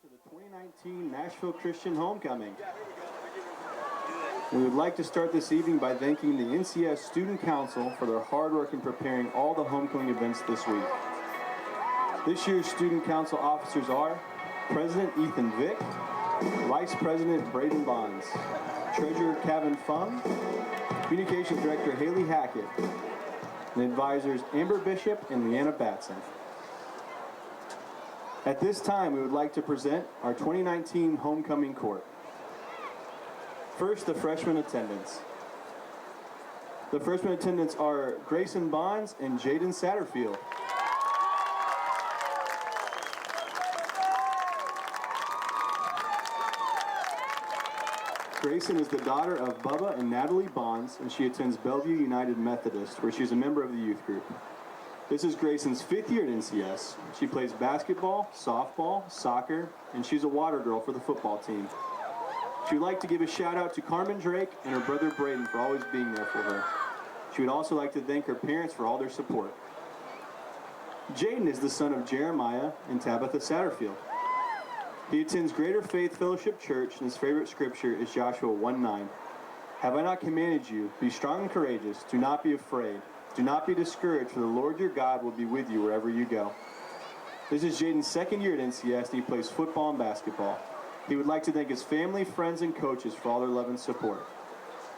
welcome to the 2019 Nashville Christian Homecoming. We would like to start this evening by thanking the NCS Student Council for their hard work in preparing all the homecoming events this week. This year's Student Council officers are President Ethan Vick, Vice President Braden Bonds, Treasurer Kevin Fung, Communications Director Haley Hackett, and advisors Amber Bishop and Leanna Batson. At this time, we would like to present our 2019 Homecoming Court. First, the freshman attendants. The freshman attendants are Grayson Bonds and Jaden Satterfield. Grayson is the daughter of Bubba and Natalie Bonds, and she attends Bellevue United Methodist, where she is a member of the youth group. This is Grayson's 5th year at NCS. She plays basketball, softball, soccer, and she's a water girl for the football team. She would like to give a shout out to Carmen Drake and her brother Braden for always being there for her. She would also like to thank her parents for all their support. Jaden is the son of Jeremiah and Tabitha Satterfield. He attends Greater Faith Fellowship Church, and his favorite scripture is Joshua 1:9. Have I not commanded you, be strong and courageous, do not be afraid. Do not be discouraged, for the Lord your God will be with you wherever you go. This is Jaden's 2nd year at NCS, and he plays football and basketball. He would like to thank his family, friends, and coaches for all their love and support.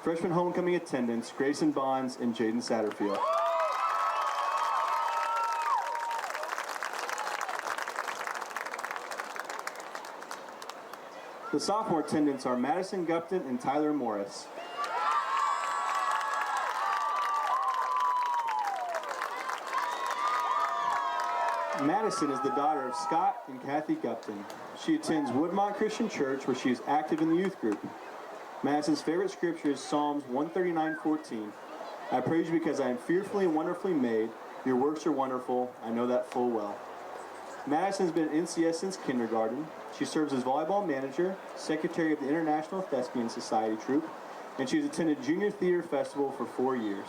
Freshman homecoming attendants, Grayson Bonds and Jaden Satterfield. The sophomore attendants are Madison Gupton and Tyler Morris. Madison is the daughter of Scott and Kathy Gupton. She attends Woodmont Christian Church, where she is active in the youth group. Madison's favorite scripture is Psalms 139:14. I praise you because I am fearfully and wonderfully made. Your works are wonderful. I know that full well. Madison has been at NCS since kindergarten. She serves as volleyball manager, secretary of the International Thespian Society Troupe, and she has attended Junior Theater Festival for 4 years.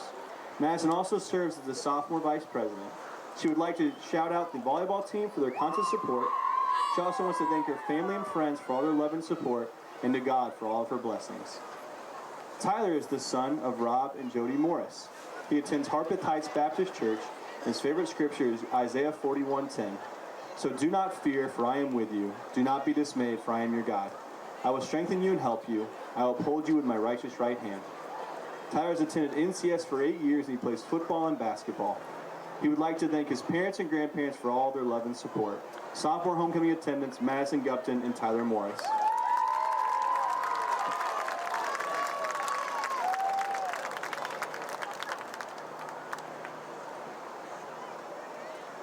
Madison also serves as the sophomore vice president. She would like to shout out the volleyball team for their constant support. She also wants to thank her family and friends for all their love and support, and to God for all of her blessings. Tyler is the son of Rob and Jody Morris. He attends Harpeth Heights Baptist Church, and his favorite scripture is Isaiah 41:10. So do not fear, for I am with you. Do not be dismayed, for I am your God. I will strengthen you and help you. I will uphold you with my righteous right hand. Tyler has attended NCS for 8 years, and he plays football and basketball. He would like to thank his parents and grandparents for all their love and support. Sophomore homecoming attendants, Madison Gupton and Tyler Morris.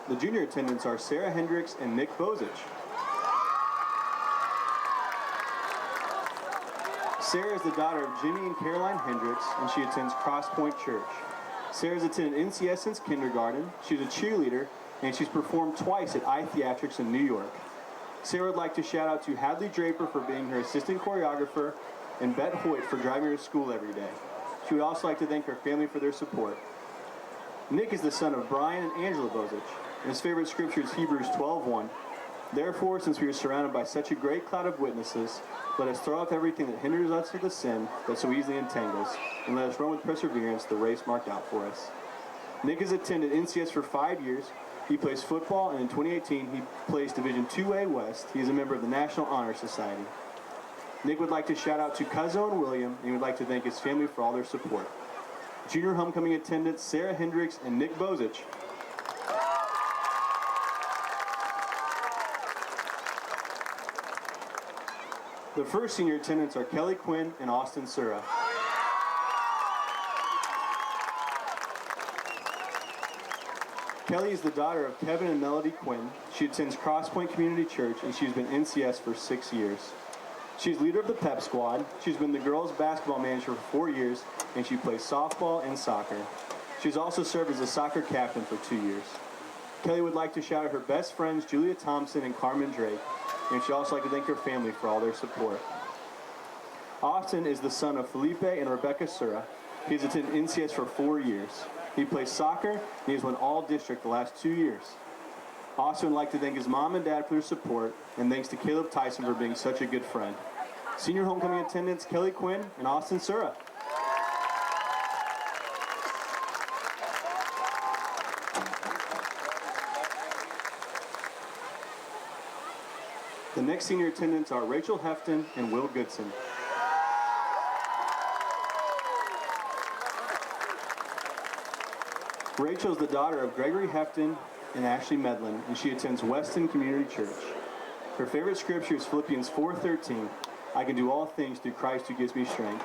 The junior attendants are Sarah Hendricks and Nick Bozich. Sarah is the daughter of Jimmy and Caroline Hendricks, and she attends Cross Point Church. Sarah's attended NCS since kindergarten. She's a cheerleader, and she's performed twice at iTheatrics in New York. Sarah would like to shout out to Hadley Draper for being her assistant choreographer and Bet Hoyt for driving her to school every day. She would also like to thank her family for their support. Nick is the son of Brian and Angela Bozich, and his favorite scripture is Hebrews 12:1. Therefore, since we are surrounded by such a great cloud of witnesses, let us throw off everything that hinders us of the sin that so easily entangles, and let us run with perseverance the race marked out for us. Nick has attended NCS for 5 years. He plays football, and in 2018, he plays Division 2A West. He is a member of the National Honor Society. Nick would like to shout out to Cuzzo and William, and he would like to thank his family for all their support. Junior homecoming attendants, Sarah Hendricks and Nick Bozich. The first senior attendants are Kelly Quinn and Austin Sura. Kelly is the daughter of Kevin and Melody Quinn. She attends Cross Point Community Church, and she's been NCS for 6 years. She's leader of the pep squad. She's been the girls' basketball manager for 4 years, and she plays softball and soccer. She's also served as a soccer captain for 2 years. Kelly would like to shout out her best friends, Julia Thompson and Carmen Drake, and she'd also like to thank her family for all their support. Austin is the son of Felipe and Rebecca Sura. He's attended NCS for 4 years. He plays soccer, and he's won all district the last 2 years. Also, I'd like to thank his mom and dad for their support, and thanks to Caleb Tyson for being such a good friend. Senior homecoming attendants Kelly Quinn and Austin Sura. The next senior attendants are Rachel Hefton and Will Goodson. Rachel is the daughter of Gregory Hefton and Ashley Medlin, and she attends Weston Community Church. Her favorite scripture is Philippians 4:13. I can do all things through Christ who gives me strength.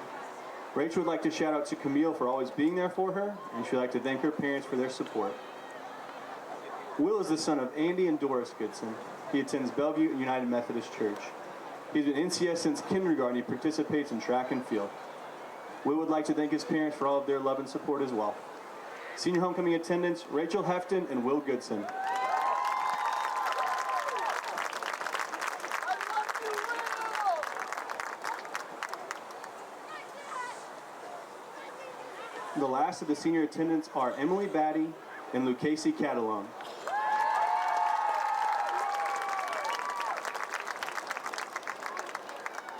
Rachel would like to shout out to Camille for always being there for her, and she'd like to thank her parents for their support. Will is the son of Andy and Doris Goodson. He attends Bellevue United Methodist Church. He's been NCS since kindergarten. He participates in track and field. Will would like to thank his parents for all of their love and support as well. Senior homecoming attendants, Rachel Hefton and Will Goodson. The last of the senior attendants are Emily Batty and Lucasey Catalone.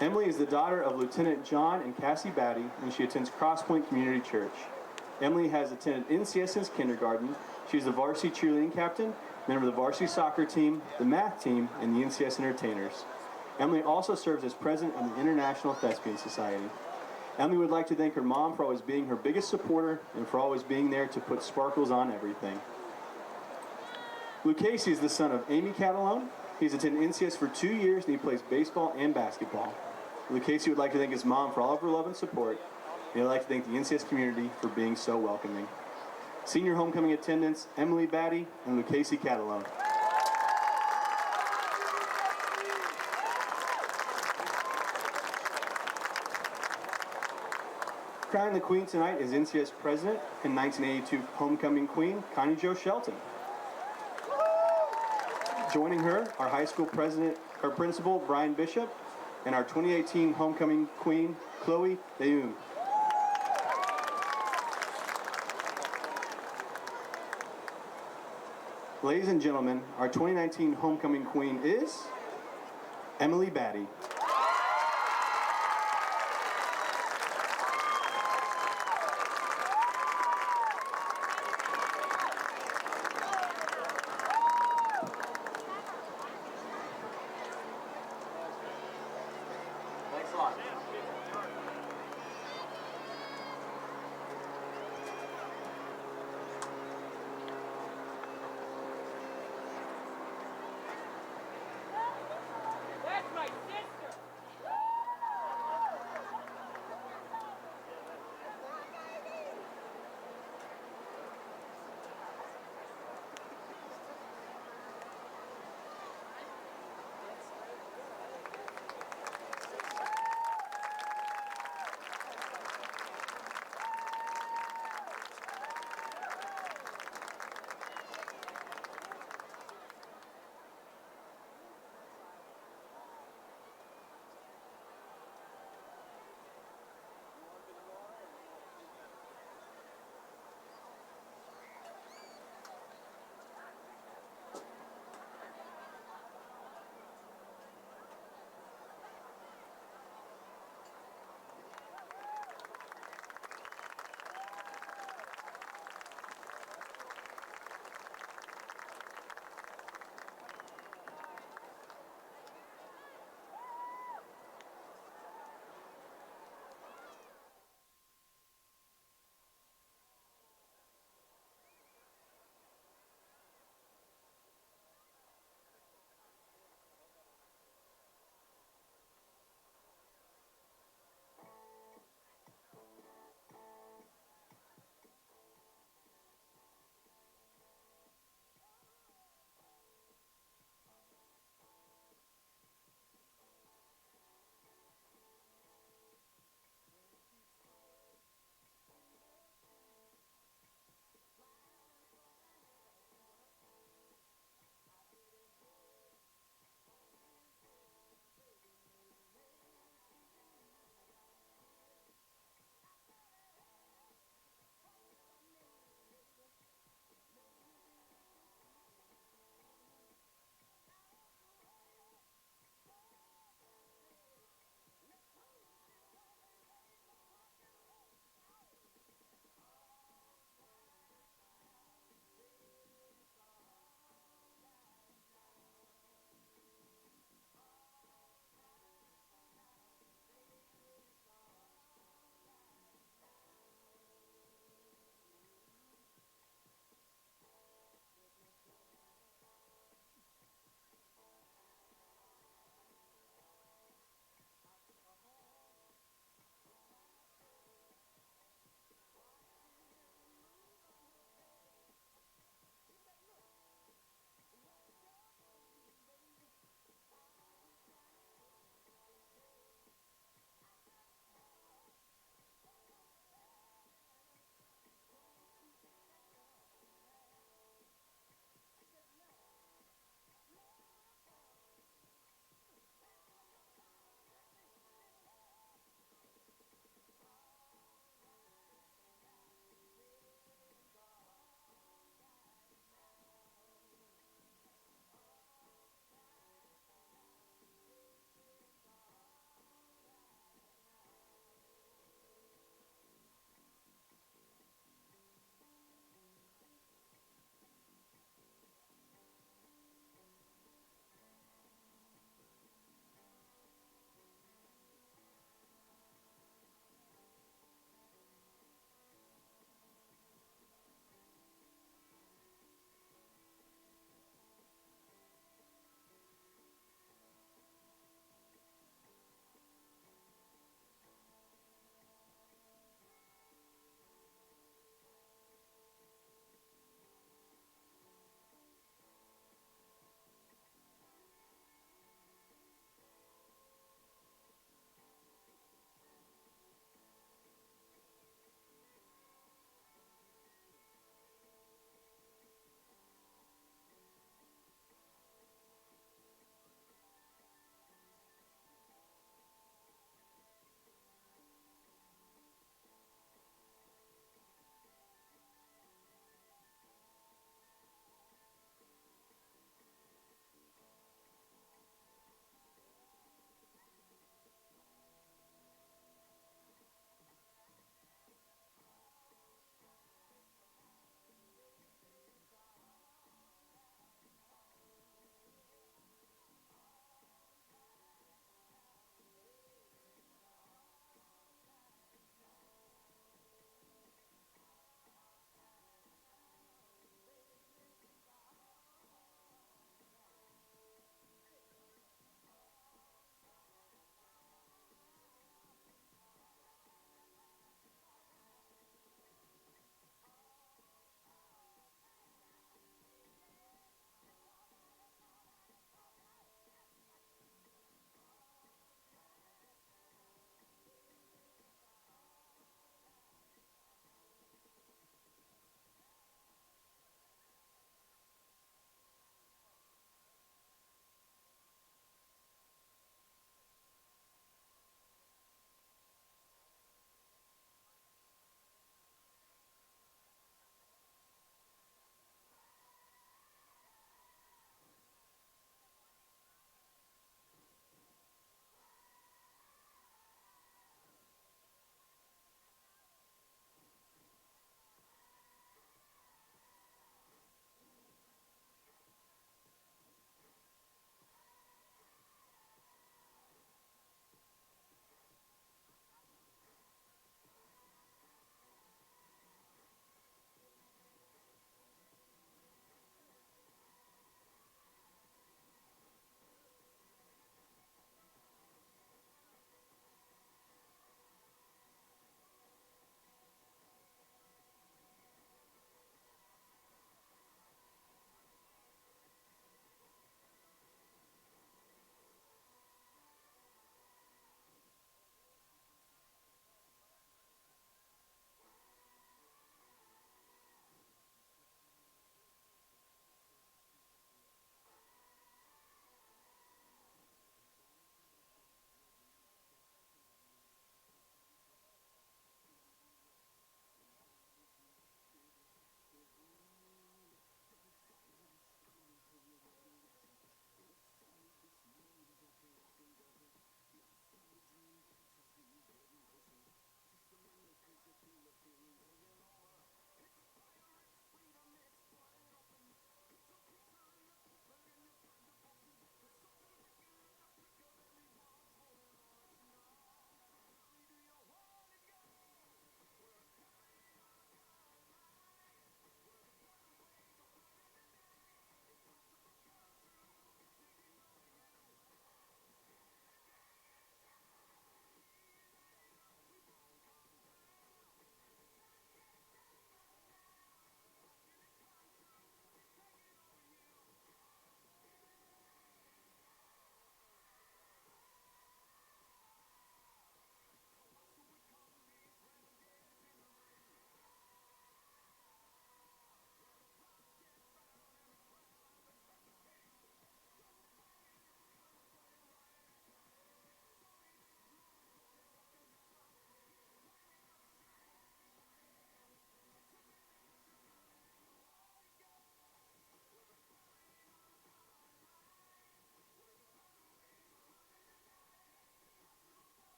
Emily is the daughter of Lieutenant John and Cassie Batty, and she attends Cross Point Community Church. Emily has attended NCS since kindergarten. She's the varsity cheerleading captain, member of the varsity soccer team, the math team, and the NCS entertainers. Emily also serves as president of the International Thespian Society. Emily would like to thank her mom for always being her biggest supporter and for always being there to put sparkles on everything. Lucasey is the son of Amy Catalone. He's attended NCS for 2 years, and he plays baseball and basketball. Lucasey would like to thank his mom for all of her love and support, and I'd like to thank the NCS community for being so welcoming. Senior homecoming attendants, Emily Batty and Lucasey Catalone. Crowning the queen tonight is NCS president and 1982 homecoming queen, Connie Jo Shelton. Joining her, our high school principal, Brian Bishop, and our 2018 homecoming queen, Chloe Leung. Ladies and gentlemen, our 2019 homecoming queen is Emily Batty. Thanks a lot. That's my sister!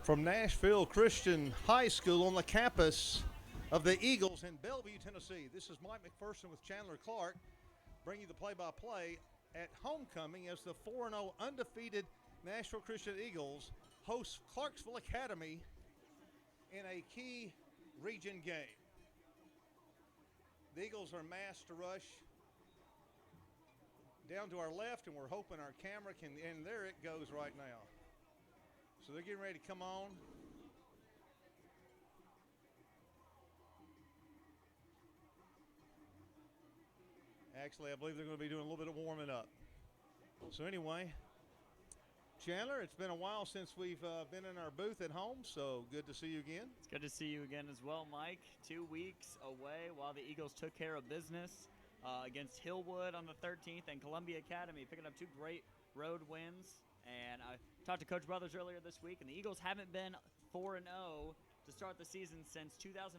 From Nashville Christian High School on the campus of the Eagles in Bellevue, Tennessee. This is Mike McPherson with Chandler Clark, bringing you the play-by-play at homecoming as the 4-0 undefeated Nashville Christian Eagles host Clarksville Academy in a key region game. The Eagles are massed to rush down to our left, and we're hoping our camera can, and there it goes right now. So they're getting ready to come on. Actually, I believe they're going to be doing a little bit of warming up. So anyway, Chandler, it's been a while since we've been in our booth at home, so good to see you again. It's good to see you again as well, Mike. 2 weeks away while the Eagles took care of business against Hillwood on the 13th and Columbia Academy, picking up 2 great road wins. And I talked to Coach Brothers earlier this week, and the Eagles haven't been 4-0 to start the season since 2014,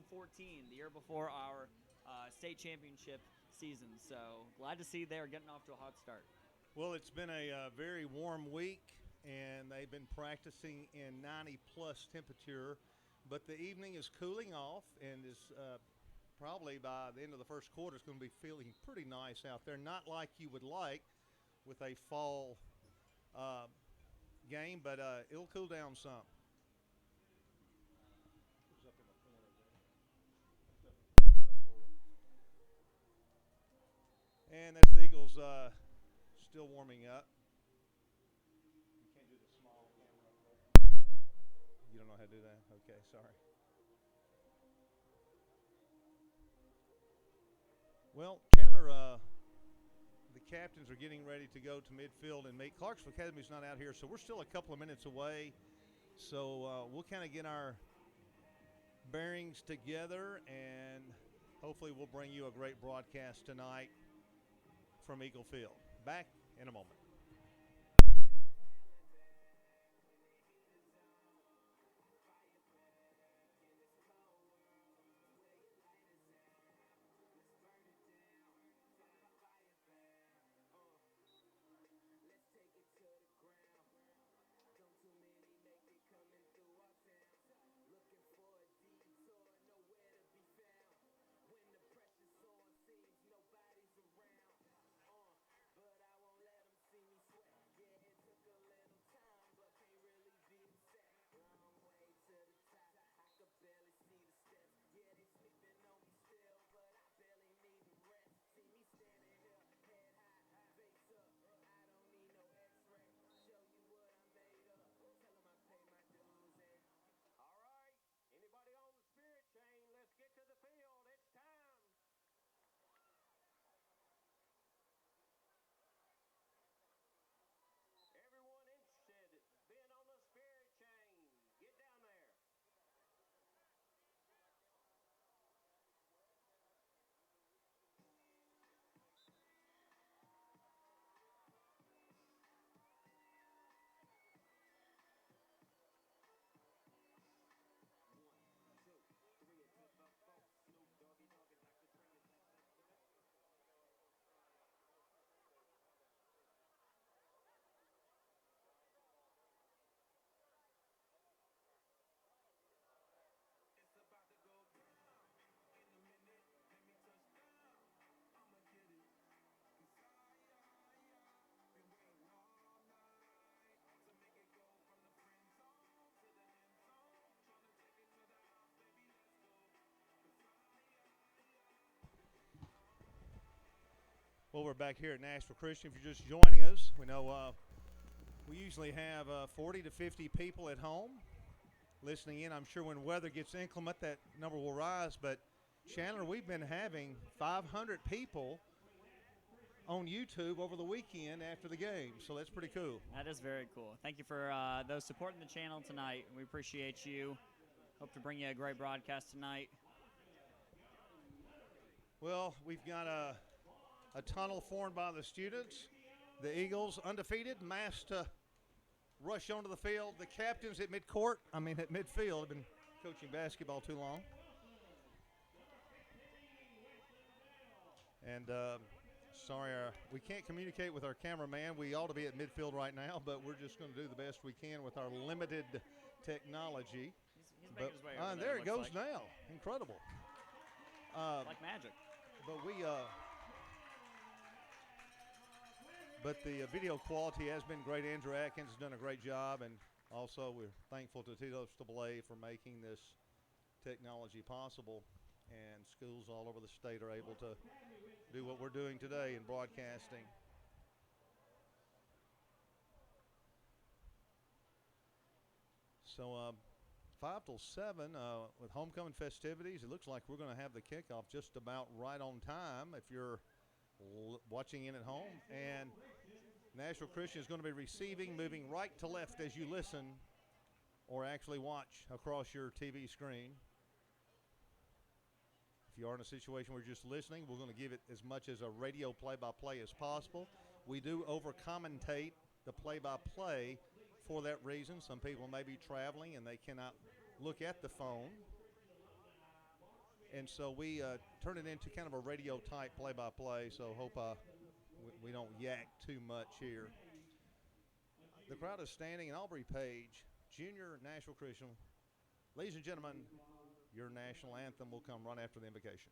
the year before our state championship season. So glad to see they're getting off to a hot start. Well, it's been a very warm week, and they've been practicing in 90-plus temperature, but the evening is cooling off, and is probably by the end of the first quarter, it's going to be feeling pretty nice out there. Not like you would like with a fall game, but it'll cool down some. And that's the Eagles still warming up. You can't do the small camera up there. You don't know how to do that? Okay, sorry. Well, Chandler, the captains are getting ready to go to midfield and meet. Clarksville Academy's not out here, so we're still a couple of minutes away. So we'll kind of get our bearings together, and hopefully we'll bring you a great broadcast tonight from Eagle Field. Back in a moment. Well, we're back here at Nashville Christian. If you're just joining us, we know we usually have 40 to 50 people at home listening in. I'm sure when weather gets inclement, that number will rise. But, Chandler, we've been having 500 people on YouTube over the weekend after the game, so that's pretty cool. That is very cool. Thank you for those supporting the channel tonight. We appreciate you. Hope to bring you a great broadcast tonight. Well, we've got a tunnel formed by the students. The Eagles, undefeated, massed to rush onto the field. The captains at midfield, have been coaching basketball too long. And sorry, we can't communicate with our cameraman. We ought to be at midfield right now, but we're just going to do the best we can with our limited technology. He's making his way over There it goes like. now. Incredible. Like magic. But the video quality has been great. Andrew Atkins has done a great job, and also we're thankful to TWA for making this technology possible. And schools all over the state are able to do what we're doing today in broadcasting. So 5 till 7 with homecoming festivities. It looks like we're going to have the kickoff just about right on time if you're watching in at home. And Nashville Christian is going to be receiving, moving right to left as you listen or actually watch across your TV screen. If you are in a situation where you're just listening, we're going to give it as much as a radio play-by-play as possible. We do over-commentate the play-by-play for that reason. Some people may be traveling and they cannot look at the phone. And so we turn it into kind of a radio-type play-by-play, so hope we don't yak too much here. The crowd is standing in Aubrey Page, Junior Nashville Christian. Ladies and gentlemen, your national anthem will come right after the invocation.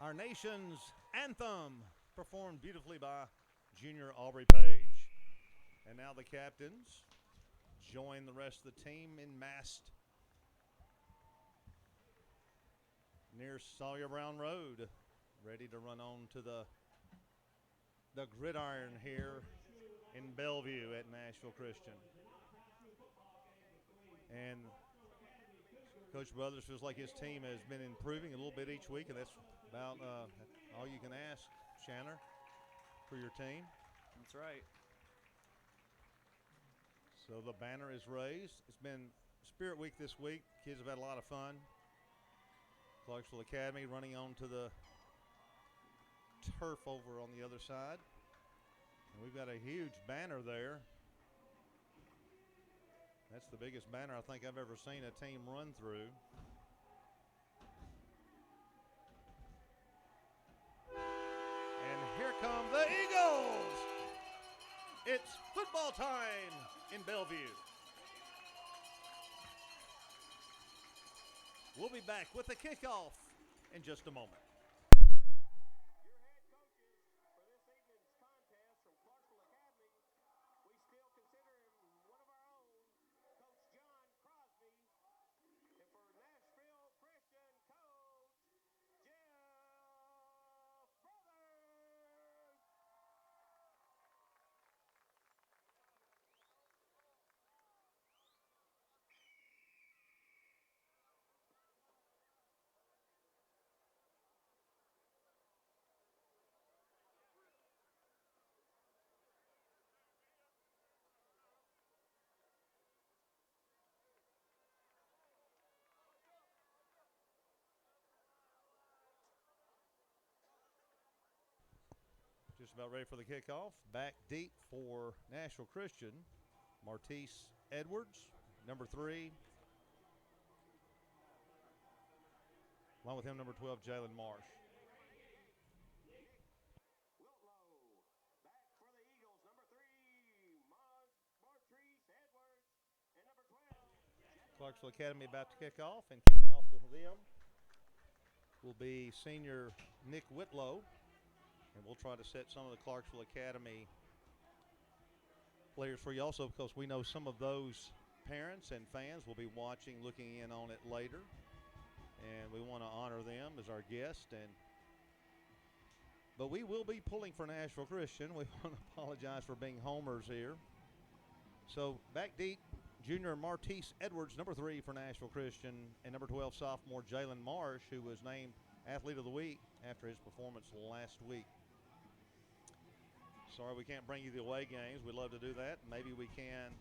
Our nation's anthem, performed beautifully by Junior Aubrey Page. And now the captains join the rest of the team in massed near Sawyer Brown Road, ready to run on to the gridiron here in Bellevue at Nashville Christian. And Coach Brothers feels like his team has been improving a little bit each week, and that's about all you can ask, Shanner, for your team. That's right. So the banner is raised. It's been Spirit Week this week. Kids have had a lot of fun. Clarksville Academy running on to the turf over on the other side. And we've got a huge banner there. That's the biggest banner I think I've ever seen a team run through. And here come the Eagles! It's football time in Bellevue. We'll be back with the kickoff in just a moment. Your head coaches for this evening's contest from Clarksville Academy, we still consider him one of our own, Coach John Crosby. And for Nashville Christian, Coach Jeff Brothers. just about ready for the kickoff. Back deep for Nashville Christian, Martise Edwards, number 3. Along with him, number 12, Jalen Marsh. Wiltlow. Back for the Eagles, number 3, Martise Edwards. And number 12, Clarksville Academy about to kick off, and kicking off with them will be senior Nick Whitlow. And we'll try to set some of the Clarksville Academy players for you also, because we know some of those parents and fans will be watching, looking in on it later. And we want to honor them as our guest. But we will be pulling for Nashville Christian. We want to apologize for being homers here. So back deep, junior Martise Edwards, number 3 for Nashville Christian, and number 12, sophomore Jalen Marsh, who was named Athlete of the Week after his performance last week. Sorry we can't bring you the away games. We'd love to do that. Maybe we can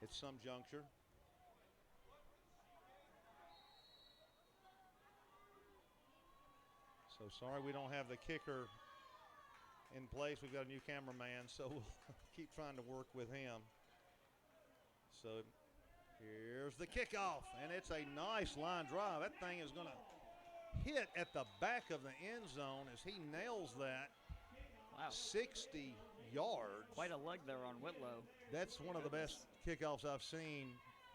at some juncture. So sorry we don't have the kicker in place. We've got a new cameraman, so we'll keep trying to work with him. So here's the kickoff, and it's a nice line drive. That thing is going to hit at the back of the end zone as he nails that. Wow. 60 yards. Quite a leg there on Whitlow. That's one of the best kickoffs I've seen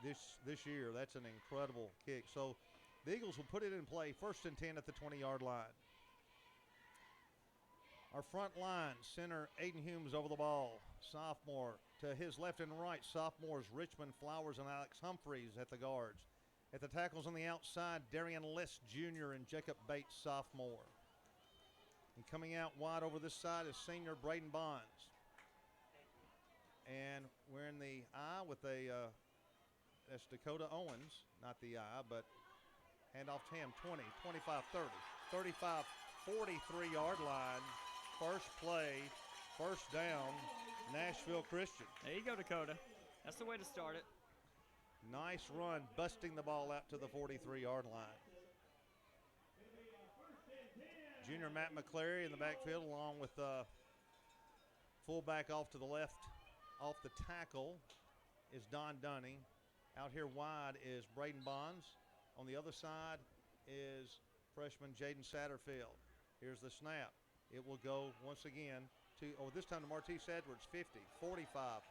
this year. That's an incredible kick. So the Eagles will put it in play, 1st and 10 at the 20-yard line. Our front line, center Aiden Humes over the ball. Sophomore to his left and right, sophomores Richmond Flowers and Alex Humphreys at the guards. At the tackles on the outside, Darian List Jr. and Jacob Bates, sophomore. And coming out wide over this side is senior Braden Bonds. And we're in the I with that's Dakota Owens, not the I, but hand off to him, 20, 25, 30, 35, 43-yard line. First play, first down, Nashville Christian. There you go, Dakota. That's the way to start it. Nice run, busting the ball out to the 43-yard line. Junior Matt McClary in the backfield, along with fullback off to the left, off the tackle is Don Dunning. Out here wide is Braden Bonds. On the other side is freshman Jaden Satterfield. Here's the snap. It will go once again this time to Martise Edwards, 50, 45,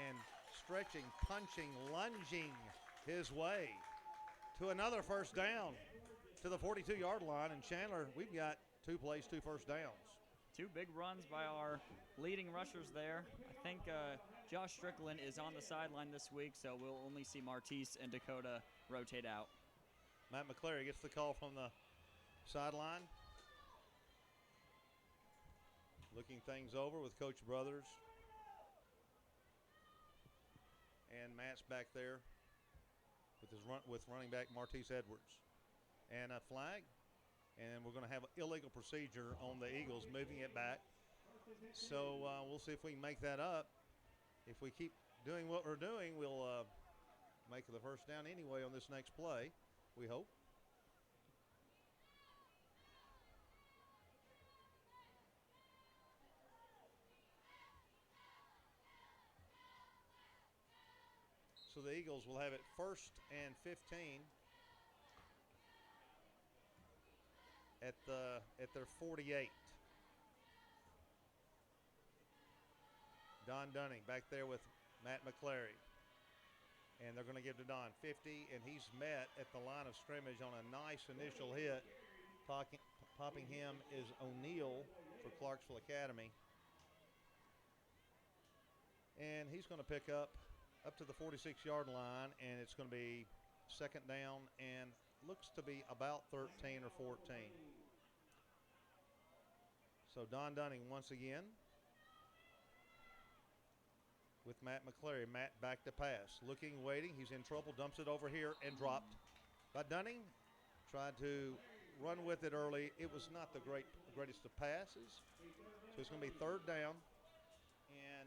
and stretching, punching, lunging his way to another first down to the 42-yard line. And Chandler, we've got 2 plays, 2 first downs. 2 big runs by our leading rushers there. I think Josh Strickland is on the sideline this week, so we'll only see Martise and Dakota rotate out. Matt McClary gets the call from the sideline. Looking things over with Coach Brothers. And Matt's back there with running back Martise Edwards. And a flag. And we're going to have an illegal procedure on the Eagles, moving it back. So we'll see if we can make that up. If we keep doing what we're doing, we'll make the first down anyway on this next play, we hope. So the Eagles will have it 1st and 15 at their 48. Don Dunning back there with Matt McClary. And they're going to give to Don 50, and he's met at the line of scrimmage on a nice initial hit. Popping him is O'Neal for Clarksville Academy. And he's going to pick up to the 46-yard line, and it's going to be 2nd down and looks to be about 13 or 14. So Don Dunning once again with Matt McClary. Matt back to pass. Looking, waiting. He's in trouble. Dumps it over here and dropped. But Dunning tried to run with it early. It was not the greatest of passes. So it's going to be 3rd down. And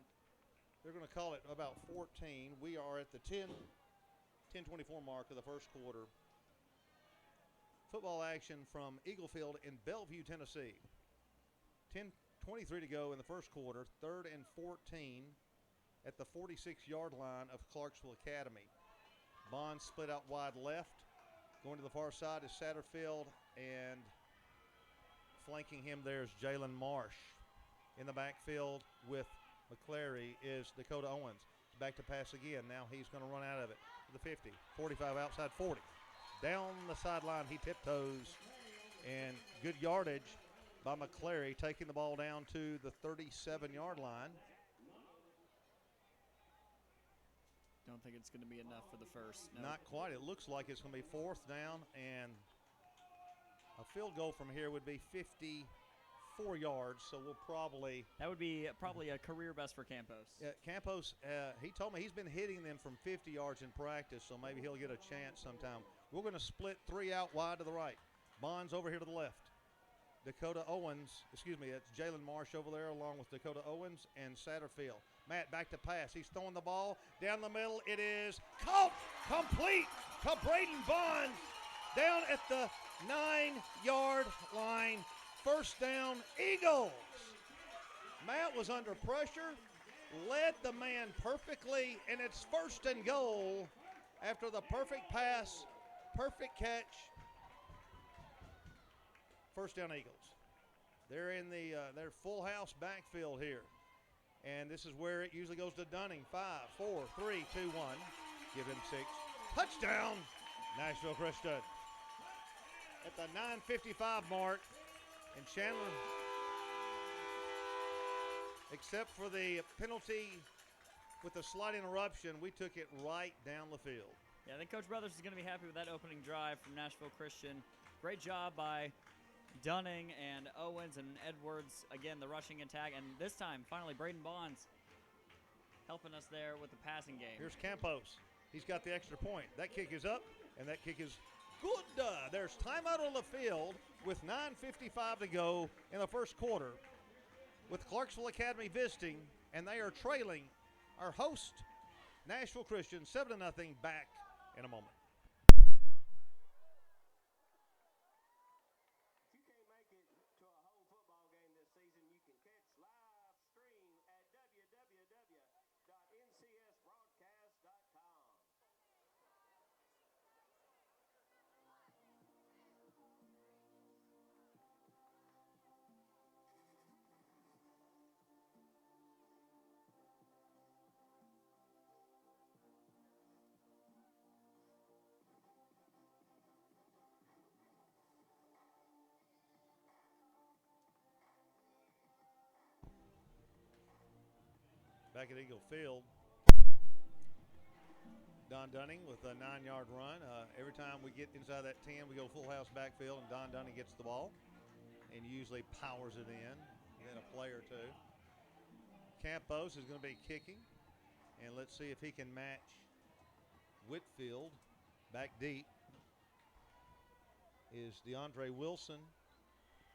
they're going to call it about 14. We are at the 10:24 mark of the first quarter. Football action from Eagle Field in Bellevue, Tennessee. 23 to go in the first quarter, 3rd and 14 at the 46-yard line of Clarksville Academy. Bond split out wide left. Going to the far side is Satterfield, and flanking him there is Jalen Marsh. In the backfield with McClary is Dakota Owens. Back to pass again. Now he's going to run out of it to the 50, 45 outside 40. Down the sideline, he tiptoes, and good yardage by McClary, taking the ball down to the 37-yard line. Don't think it's going to be enough for the first. No. Not quite. It looks like it's going to be 4th down, and a field goal from here would be 54 yards, so we'll probably... That would be probably a career best for Campos. Campos, he told me he's been hitting them from 50 yards in practice, so maybe he'll get a chance sometime. We're going to split 3 out wide to the right. Bonds over here to the left. Dakota Owens, it's Jalen Marsh over there along with Dakota Owens and Satterfield. Matt back to pass. He's throwing the ball down the middle. It is caught complete to Braden Bonds down at the 9-yard line. First down, Eagles. Matt was under pressure, led the man perfectly, and it's 1st and goal after the perfect pass, perfect catch. First down, Eagles. They're in their full house backfield here. And this is where it usually goes to Dunning. 5, 4, 3, 2, 1. Give him 6. Touchdown, Nashville Christian. At the 9:55 mark. And Chandler, except for the penalty with the slight interruption, we took it right down the field. Yeah, I think Coach Brothers is going to be happy with that opening drive from Nashville Christian. Great job by Dunning and Owens and Edwards. Again, the rushing attack. And this time, finally, Braden Bonds helping us there with the passing game. Here's Campos. He's got the extra point. That kick is up, and that kick is good. There's timeout on the field with 9:55 to go in the first quarter with Clarksville Academy visiting, and they are trailing our host, Nashville Christian, 7-0. Back in a moment. If you can't make it to a home football game this season, you can catch live stream at www.ncsbroadcast.com. Back at Eagle Field, Don Dunning with a 9-yard run. Every time we get inside that 10, we go full house backfield, and Don Dunning gets the ball and usually powers it in, then a play or two. Campos is going to be kicking, and let's see if he can match Whitfield. Back deep is DeAndre Wilson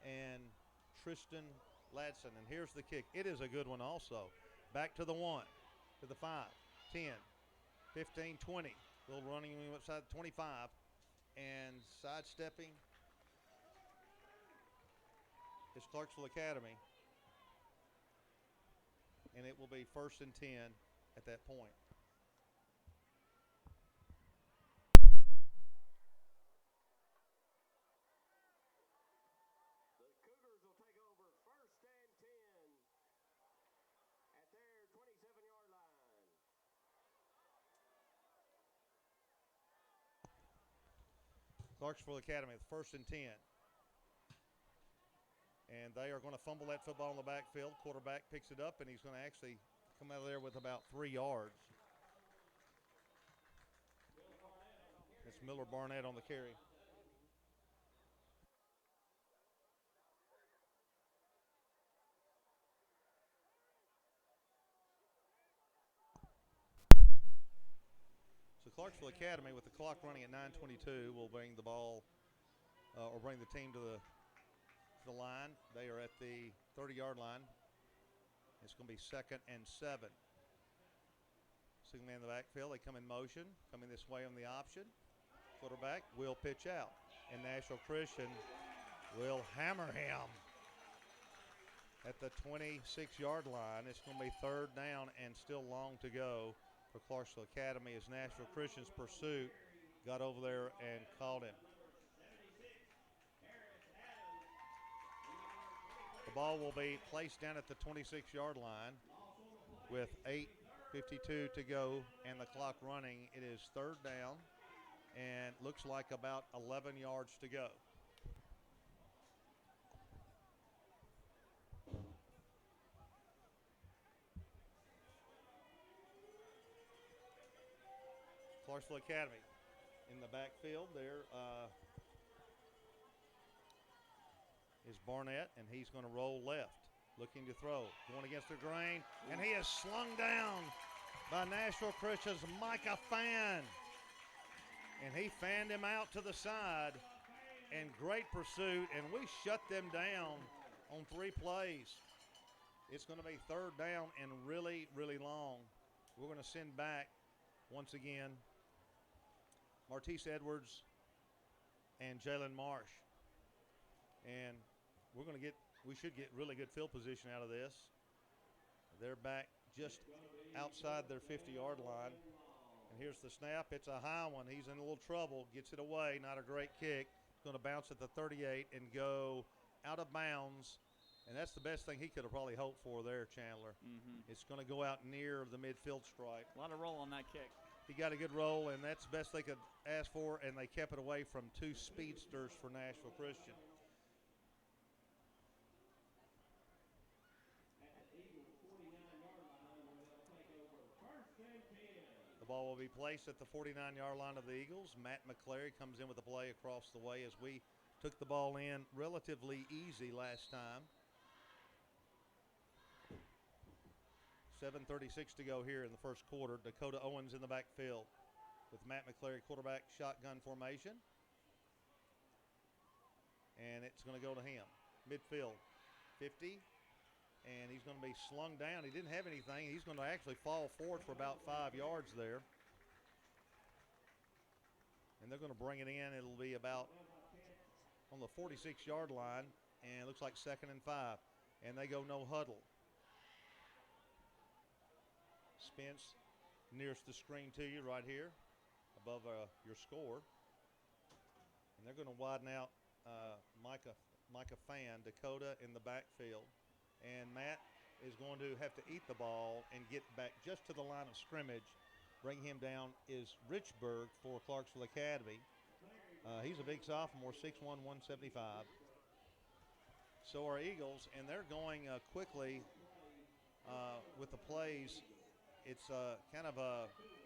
and Tristan Ladson. And here's the kick. It is a good one also. Back to the 1, to the 5, 10, 15, 20. Little running outside 25 and sidestepping is Clarksville Academy. And it will be 1st and 10 at that point. The Cougars will take over 1st and 10 at their 27-yard line. Clarksville Academy with 1st and 10. And they are going to fumble that football in the backfield. Quarterback picks it up, and he's going to actually come out of there with about 3 yards. It's Miller Barnett on the carry. So Clarksville Academy, with the clock running at 9:22, will bring the ball or bring the team to the line. They are at the 30-yard line. It's going to be 2nd and 7. Single man in the backfield. They come in motion, coming this way on the option. Quarterback will pitch out, and Nashville Christian will hammer him. at the 26-yard line. It's going to be third down and still long to go for Clarksville Academy as Nashville Christian's pursuit got over there and caught him. The ball will be placed down at the 26-yard line with 8:52 to go and the clock running. It is third down and looks like about 11 yards to go. Clarksville Academy in the backfield there is Barnett, and he's going to roll left, looking to throw, going against the grain, and he is slung down by Nashville Christian's Micah Fan. And he fanned him out to the side, and great pursuit, and we shut them down on 3 plays. It's going to be third down and really, really long. We're going to send back once again Martise Edwards and Jalen Marsh. And we should get really good field position out of this. They're back just outside their 50-yard line. And here's the snap. It's a high one. He's in a little trouble. Gets it away. Not a great kick. It's going to bounce at the 38 and go out of bounds. And that's the best thing he could have probably hoped for there, Chandler. It's going to go out near the midfield stripe. A lot of roll on that kick. He got a good roll, and that's the best they could ask for, and they kept it away from 2 speedsters for Nashville Christian. The ball will be placed at the 49-yard line of the Eagles. Matt McClary comes in with a play across the way as we took the ball in relatively easy last time. 7:36 to go here in the first quarter. Dakota Owens in the backfield with Matt McClary, quarterback shotgun formation. And it's going to go to him. Midfield, 50. And he's going to be slung down. He didn't have anything. He's going to actually fall forward for about 5 yards there. And they're going to bring it in. It'll be about on the 46-yard line. And it looks like 2nd and 5. And they go no huddle. Spence nearest the screen to you right here above your score. And they're going to widen out Micah Fan, Dakota in the backfield. And Matt is going to have to eat the ball and get back just to the line of scrimmage. Bring him down is Richburg for Clarksville Academy. He's a big sophomore, 6'1", 175. So are Eagles, and they're going quickly with the plays. It's kind of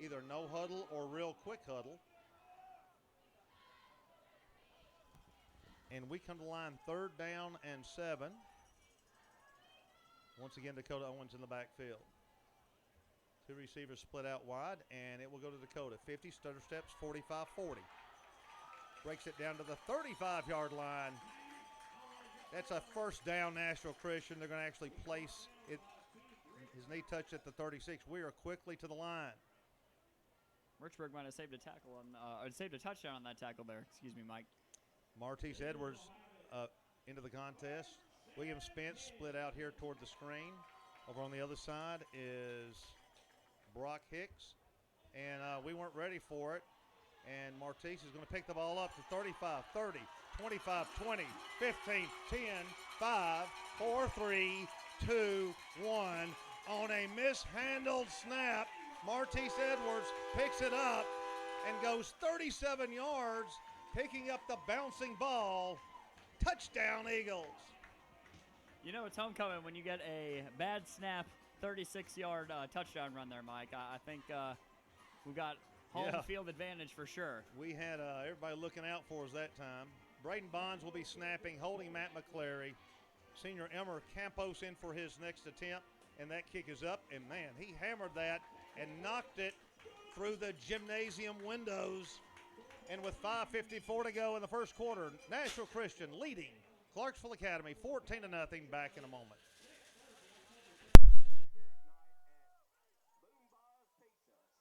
either no huddle or real quick huddle. And we come to line 3rd down and 7. Once again, Dakota Owens in the backfield. 2 receivers split out wide, and it will go to Dakota. 50, stutter steps, 45-40. Breaks it down to the 35-yard line. That's a first down, Nashville Christian. They're going to actually place it. His knee touched at the 36. We are quickly to the line. Richburg might have saved a tackle or saved a touchdown on that tackle there. Excuse me, Mike. Martise Edwards into the contest. William Spence split out here toward the screen. Over on the other side is Brock Hicks. And we weren't ready for it. And Martise is going to pick the ball up to 35, 30, 25, 20, 15, 10, 5, 4, 3, 2, 1. On a mishandled snap, Martise Edwards picks it up and goes 37 yards, picking up the bouncing ball. Touchdown, Eagles. You know it's homecoming when you get a bad snap, 36-yard touchdown run there, Mike. I think we've got home field advantage for sure. We had everybody looking out for us that time. Braden Bonds will be snapping, holding Matt McClary. Senior Elmer Campos in for his next attempt, and that kick is up. And, man, he hammered that and knocked it through the gymnasium windows. And with 5:54 to go in the first quarter, Nashville Christian leading Clarksville Academy 14-0. Back in a moment.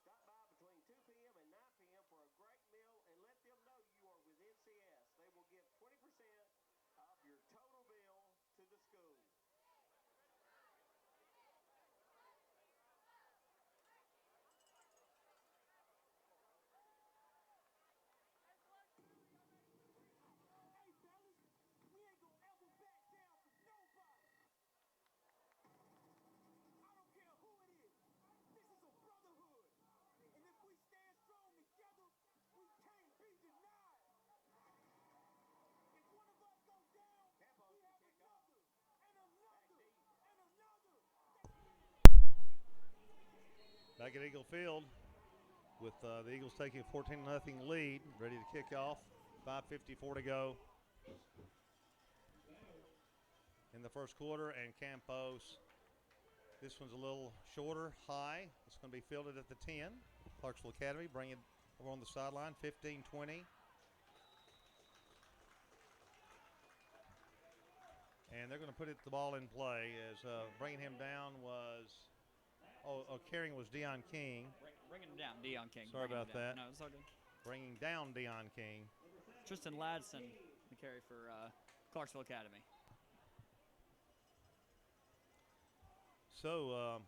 Stop by between 2 p.m. and 9 p.m. for a great meal and let them know you are with NCS. They will give 20% off your total bill to the school. Back at Eagle Field with the Eagles taking a 14-0 lead, ready to kick off. 5:54 to go in the first quarter, and Campos, this one's a little shorter, high. It's going to be fielded at the 10. Clarksville Academy bring it over on the sideline, 15-20. And they're going to put the ball in play as bringing him down was, carrying was Deion King. Bringing him down, Deion King. Sorry about that. No, it's all good. Bringing down Deion King. Tristan Ladson, the carry for Clarksville Academy. So,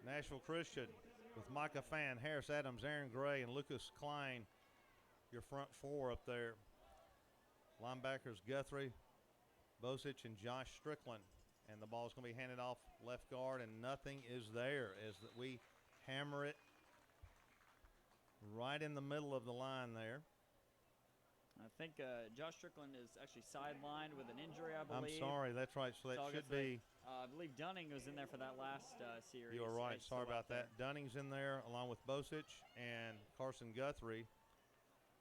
Nashville Christian with Micah Fan, Harris Adams, Aaron Gray, and Lucas Klein, your front four up there. Linebackers Guthrie, Bosic, and Josh Strickland. And the ball is going to be handed off left guard, and nothing is there as we hammer it right in the middle of the line there. I think Josh Strickland is actually sidelined with an injury, I believe. I'm sorry, that's right. So that should be. I believe Dunning was in there for that last series. You are right. He's Sorry still about out there. that. Dunning's in there along with Bosic and Carson Guthrie.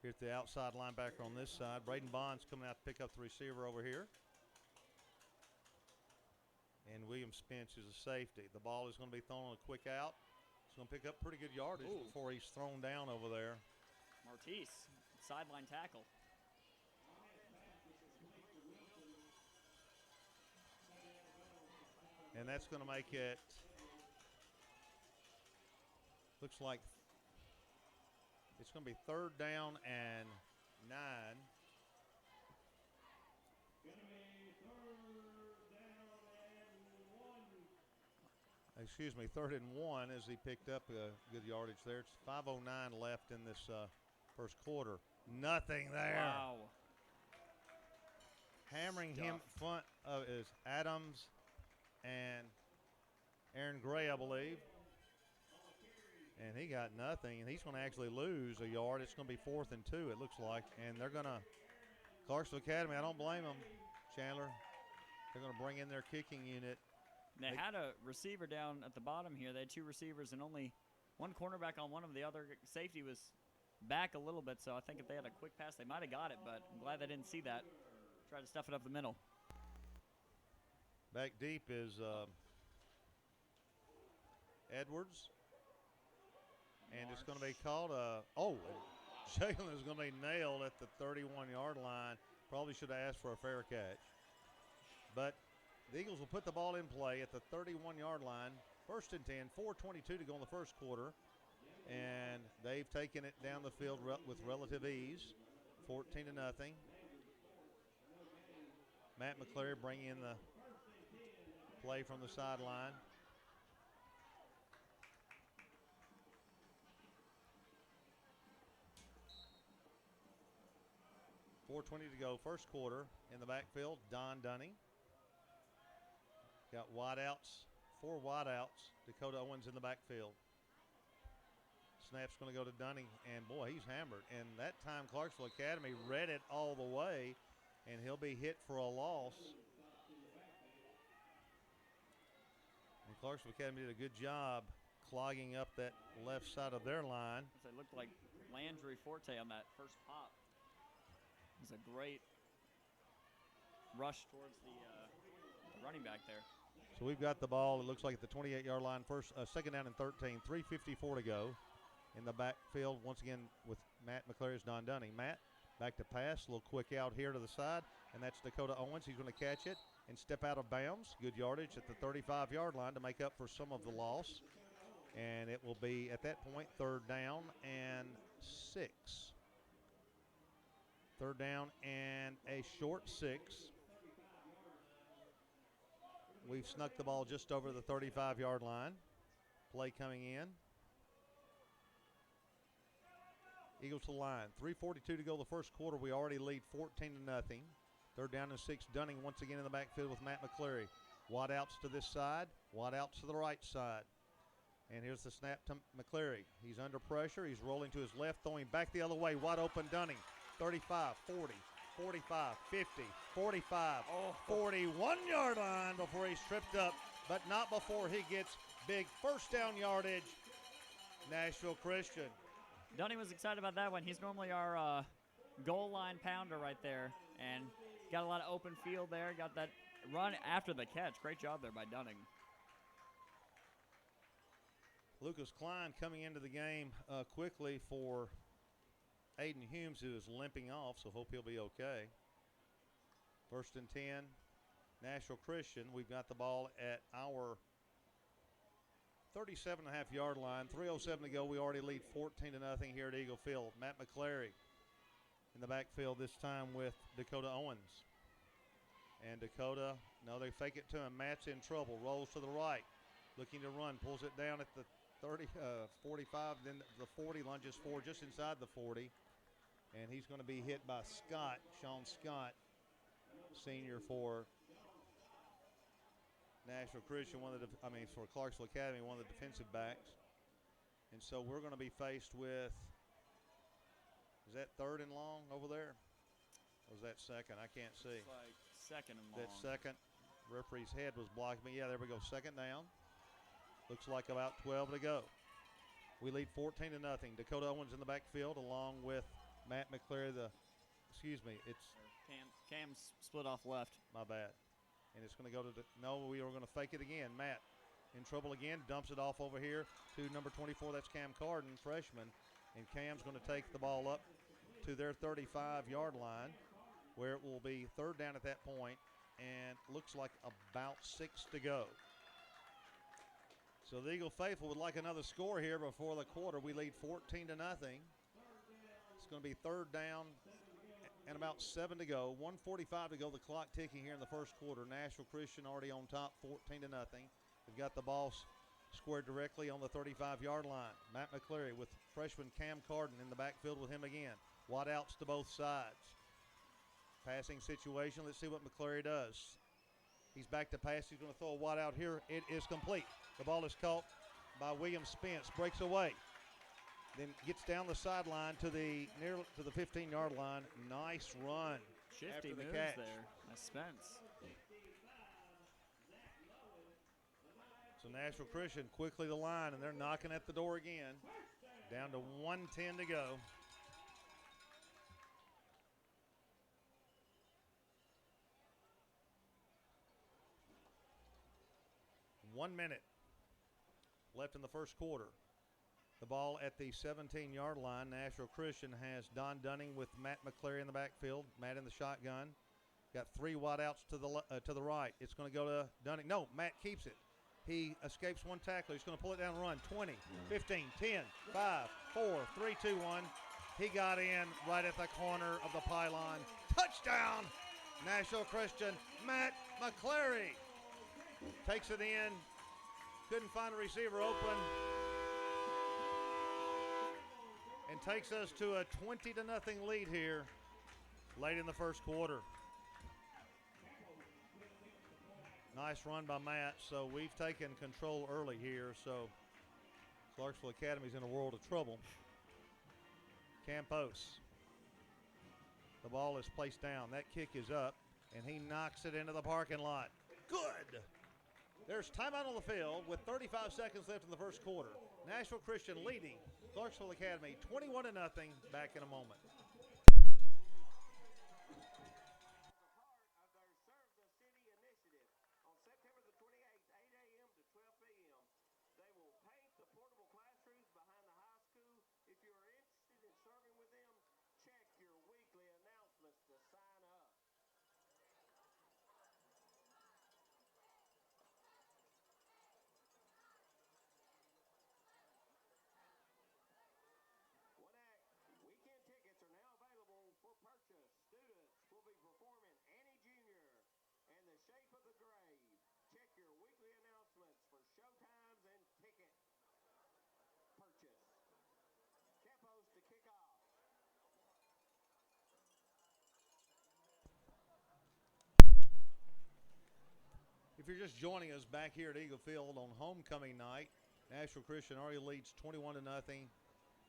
Here's the outside linebacker on this side. Braden Bonds coming out to pick up the receiver over here. And William Spence is a safety. The ball is going to be thrown on a quick out. It's going to pick up pretty good yardage before he's thrown down over there. Martise, sideline tackle. And that's going to make it, looks like it's going to be 3rd down and 9. Excuse me, 3rd and 1 as he picked up a good yardage there. It's 5:09 left in this first quarter. Nothing there. Wow. Hammering him front is Adams and Aaron Gray, I believe. And he got nothing, and he's going to actually lose a yard. It's going to be 4th and 2, it looks like. And they're going to, Clarksville Academy, I don't blame them, Chandler. They're going to bring in their kicking unit. They had a receiver down at the bottom here. They had 2 receivers and only one cornerback on one of the other. Safety was back a little bit, so I think if they had a quick pass, they might have got it, but I'm glad they didn't see that. Try to stuff it up the middle. Back deep is Edwards. And it's going to be called Jalen is going to be nailed at the 31-yard line. Probably should have asked for a fair catch. But the Eagles will put the ball in play at the 31-yard line. 1st and 10, 4:22 to go in the first quarter. And they've taken it down the field with relative ease, 14-0. Matt McCleary bringing in the play from the sideline. .420 to go, first quarter. In the backfield, Don Dunning. Got wideouts, 4 wideouts. Dakota Owens in the backfield. Snap's going to go to Dunning, and boy, he's hammered. And that time, Clarksville Academy read it all the way, and he'll be hit for a loss. And Clarksville Academy did a good job clogging up that left side of their line. It looked like Landry Forte on that first pop. It was a great rush towards the running back there. So we've got the ball, it looks like at the 28-yard line, second down and 13, 3:54 to go. In the backfield, once again with Matt McCleary's Don Dunning. Matt, back to pass, a little quick out here to the side, and that's Dakota Owens. He's going to catch it and step out of bounds. Good yardage at the 35-yard line to make up for some of the loss. And it will be, at that point, 3rd down and 6. 3rd down and a short 6. We've snuck the ball just over the 35-yard line. Play coming in. Eagles to the line. 3:42 to go the first quarter. We already lead 14-0. 3rd down and 6. Dunning once again in the backfield with Matt McCleary. Wide outs to this side. Wide outs to the right side. And here's the snap to McCleary. He's under pressure. He's rolling to his left, throwing back the other way. Wide open Dunning. 35, 40, 45, 50, 45, 41-yard line before he's tripped up, but not before he gets big first down yardage, Nashville Christian. Dunning was excited about that one. He's normally our goal line pounder right there, and got a lot of open field there. Got that run after the catch. Great job there by Dunning. Lucas Klein coming into the game quickly for Aiden Humes, who is limping off, so hope he'll be okay. 1st and 10, Nashville Christian. We've got the ball at our 37.5-yard line. 3:07 to go. We already lead 14-0 here at Eagle Field. Matt McClary in the backfield this time with Dakota Owens. And Dakota, no, they fake it to him. Matt's in trouble. Rolls to the right. Looking to run. Pulls it down at the 45, then the 40, lunges forward just inside the 40. And he's going to be hit by Scott, Sean Scott, senior for Nashville Christian, for Clarksville Academy, one of the defensive backs. And so we're going to be faced with, is that 3rd and long over there? Or is that 2nd? I can't see. It's like 2nd and long. That 2nd. Referee's head was blocking me. Yeah, there we go. 2nd down. Looks like about 12 to go. We lead 14-0. Dakota Owens in the backfield along with Matt McClary. It's Cam's split off left. my bad. And it's going to go to we are going to fake it again. Matt in trouble again, dumps it off over here to number 24. That's Cam Carden, freshman. And Cam's going to take the ball up to their 35-yard line, where it will be 3rd down at that point, and looks like about 6 to go. So the Eagle Faithful would like another score here before the quarter. We lead 14-0. It's going to be 3rd down and about 7 to go. 1:45 to go. The clock ticking here in the first quarter. Nashville Christian already on top, 14-0. They've got the ball squared directly on the 35-yard line. Matt McClary with freshman Cam Carden in the backfield with him again. Wide outs to both sides. Passing situation. Let's see what McClary does. He's back to pass. He's going to throw a wide out here. It is complete. The ball is caught by William Spence. Breaks away. Then gets down the sideline to the 15-yard line. Nice run. Shifty after the moves catch there by Spence. So Nashville Christian quickly the line, and they're knocking at the door again. Down to 1:10 to go. One minute left in the first quarter. The ball at the 17-yard line. Nashville Christian has Don Dunning with Matt McClary in the backfield. Matt in the shotgun. Got 3 wideouts to the right. It's going to go to Dunning. No, Matt keeps it. He escapes one tackler. He's going to pull it down and run. 20, 15, 10, 5, 4, 3, 2, 1. He got in right at the corner of the pylon. Touchdown, Nashville Christian. Matt McClary takes it in. Couldn't find a receiver open. And takes us to a 20-0 lead here late in the first quarter. Nice run by Matt. So we've taken control early here. So Clarksville Academy's in a world of trouble. Campos. The ball is placed down. That kick is up, and he knocks it into the parking lot. Good. There's timeout on the field with 35 seconds left in the first quarter. Nashville Christian leading Clarksville Academy 21-0. Back in a moment. If you're just joining us back here at Eagle Field on homecoming night, Nashville Christian already leads 21-0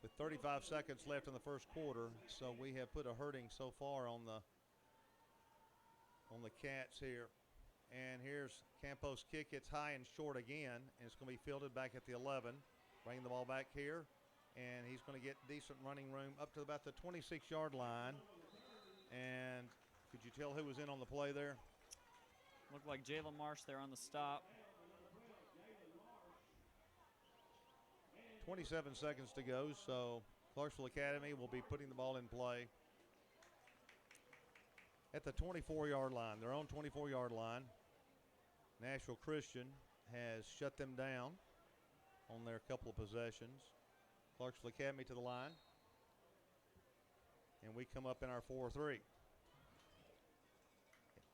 with 35 seconds left in the first quarter. So we have put a hurting so far on the Cats here. And here's Campos' kick. It's high and short again, and it's going to be fielded back at the 11. Bringing the ball back here, and he's going to get decent running room up to about the 26-yard line. And could you tell who was in on the play there? Looked like Jalen Marsh there on the stop. 27 seconds to go, so Clarksville Academy will be putting the ball in play at the 24-yard line, their own 24-yard line. Nashville Christian has shut them down on their couple of possessions. Clarksville Academy to the line. And we come up in our 4-3.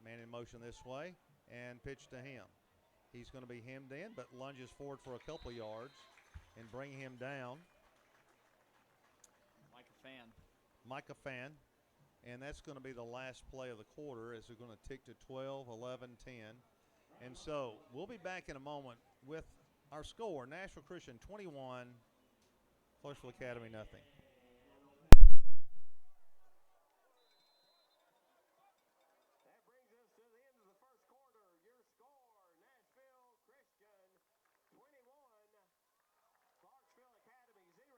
Man in motion this way and pitch to him. He's going to be hemmed in, but lunges forward for a couple yards and bring him down. Micah Fan. And that's going to be the last play of the quarter as they're going to tick to 12, 11, 10. And so we'll be back in a moment with our score. Nashville Christian 21, Clarksville Academy nothing. That brings us to the end of the first quarter. Your score, Nashville Christian 21, Clarksville Academy 0.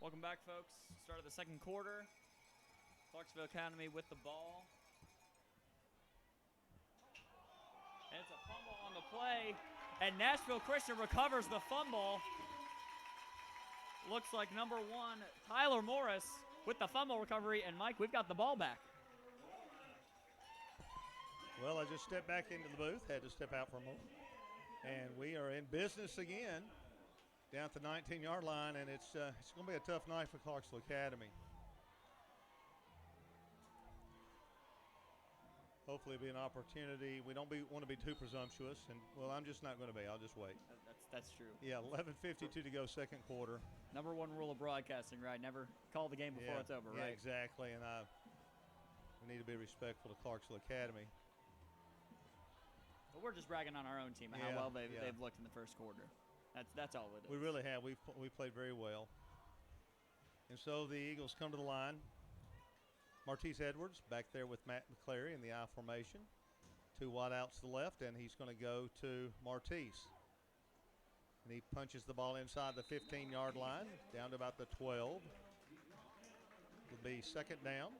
Welcome back, folks. Start of the second quarter. Clarksville Academy with the ball. And it's a fumble on the play. And Nashville Christian recovers the fumble. Looks like number 1, Tyler Morris, with the fumble recovery. And, Mike, we've got the ball back. Well, I just stepped back into the booth, had to step out for a moment. And we are in business again down at the 19-yard line, and it's going to be a tough night for Clarksville Academy. Hopefully it'll be an opportunity. We don't want to be too presumptuous, and, well, I'm just not going to be. I'll just wait. That's true. Yeah, 11:52 to go, second quarter. Number 1 rule of broadcasting, right? Never call the game before it's over, right? Yeah, exactly, and we need to be respectful to Clarksville Academy. But we're just bragging on our own team and how well they've looked in the first quarter. That's all it is. We really have. We played very well. And so the Eagles come to the line. Martise Edwards back there with Matt McClary in the I formation. 2 wide outs to the left, and he's going to go to Martise. And he punches the ball inside the 15-yard line, down to about the 12. It'll be second down.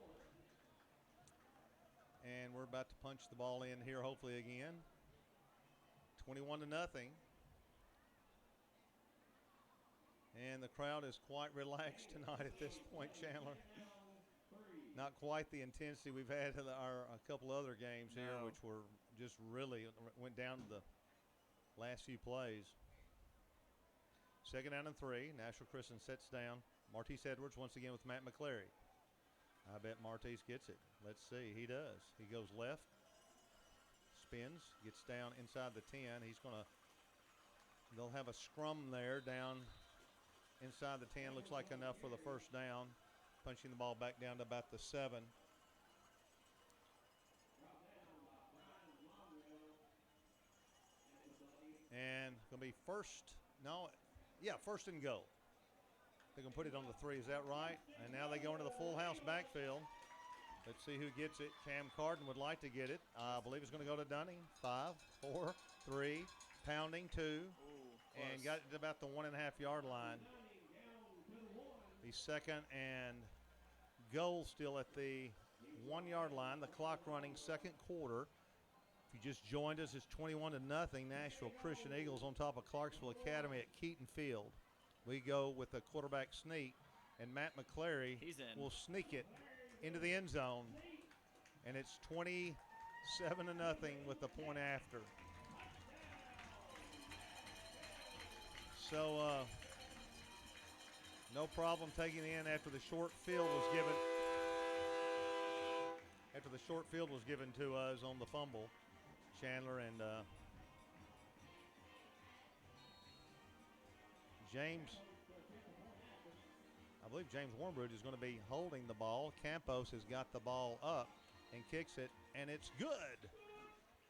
And we're about to punch the ball in here, hopefully again. 21-0. And the crowd is quite relaxed tonight at this point, Chandler. Not quite the intensity we've had in a couple other games here, which were just really went down to the last few plays. Second down and 3. Nashville Christian sets down. Martise Edwards once again with Matt McClary. I bet Martise gets it. Let's see. He does. He goes left, spins, gets down inside the 10. They'll have a scrum there down inside the 10. Looks like enough for the first down. Punching the ball back down to about the 7. And going to be first and goal. They're going to put it on the 3. Is that right? And now they go into the full house backfield. Let's see who gets it. Cam Carden would like to get it. I believe it's going to go to Dunning. 5, 4, 3, pounding 2. Ooh, and got it to about the 1.5-yard line. The second and goal still at the 1-yard line. The clock running, second quarter. If you just joined us, it's 21-0. Nashville Christian Eagles on top of Clarksville Academy at Keaton Field. We go with a quarterback sneak, and Matt McClary will sneak it into the end zone, and it's 27-0 with the point after. So no problem taking in after the short field was given. After the short field was given to us on the fumble, Chandler and James, I believe James Warmbrood is going to be holding the ball. Campos has got the ball up and kicks it, and it's good.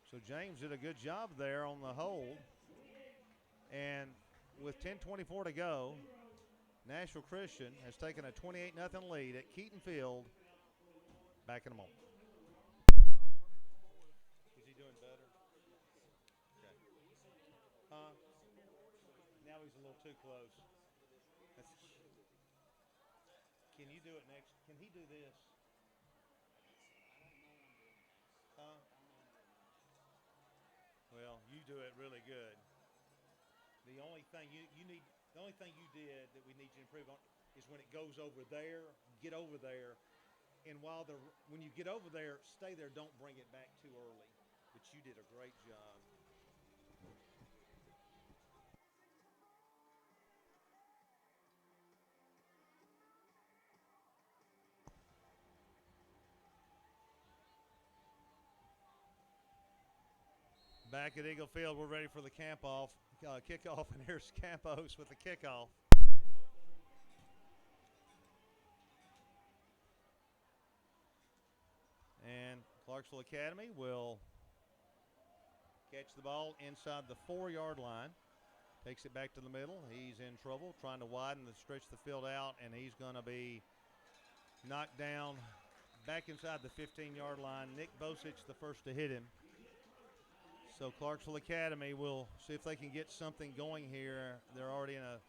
So James did a good job there on the hold. And with 10:24 to go, Nashville Christian has taken a 28-0 lead at Keaton Field. Back in a moment. Is he doing better? Okay. Huh? Now he's a little too close. Can you do it next? Can he do this? Huh? Well, you do it really good. The only thing you did that we need you to improve on is when it goes over there, get over there. And when you get over there, stay there. Don't bring it back too early. But you did a great job. Back at Eagle Field, we're ready for the kickoff, and here's Campos with the kickoff. And Clarksville Academy will catch the ball inside the 4-yard line. Takes it back to the middle. He's in trouble, trying to widen the stretch the field out, and he's going to be knocked down back inside the 15-yard line. Nick Bosich, the first to hit him. So Clarksville Academy will see if they can get something going here. They're already in a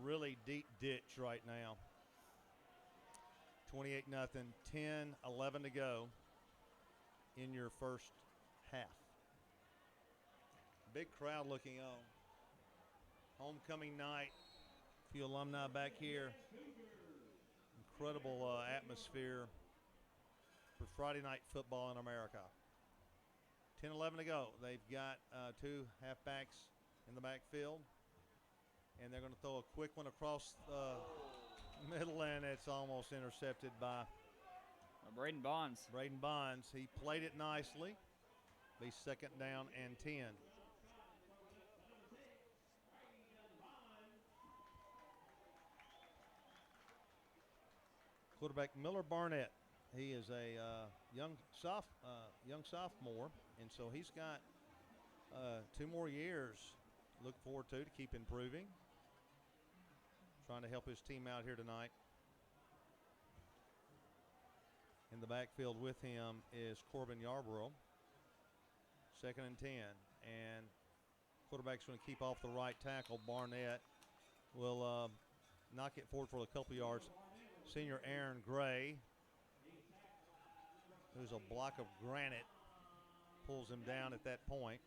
really deep ditch right now. 28-0, 10-11 to go in your first half. Big crowd looking on. Homecoming night. A few alumni back here. Incredible atmosphere for Friday night football in America. 10-11 to go. They've got two halfbacks in the backfield. And they're going to throw a quick one across the middle, and it's almost intercepted by Braden Bonds. Braden Bonds. He played it nicely. Be second down and 10. Quarterback Miller Barnett. He is a young sophomore, and so he's got 2 more years to look forward to keep improving. Trying to help his team out here tonight. In the backfield with him is Corbin Yarborough. Second and 10. And quarterback's going to keep off the right tackle. Barnett will knock it forward for a couple yards. Senior Aaron Gray, who's a block of granite, pulls him down at that point.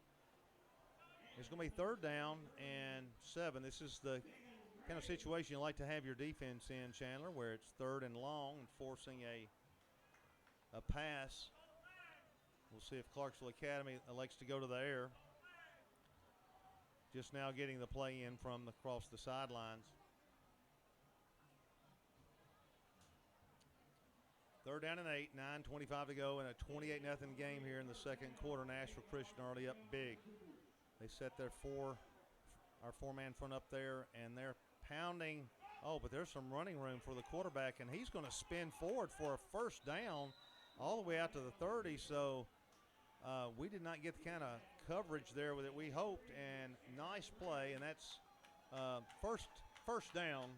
It's going to be third down and 7. This is the kind of situation you like to have your defense in, Chandler, where it's third and long and forcing a pass. We'll see if Clarksville Academy elects to go to the air. Just now getting the play in from across the sidelines. Third down and 8, 9:25 to go in a 28-0 game here in the second quarter. Nashville Christian already up big. They set our 4-man front up there, and they're pounding. Oh, but there's some running room for the quarterback, and he's going to spin forward for a first down all the way out to the 30. So we did not get the kind of coverage there that we hoped, and nice play, and that's first down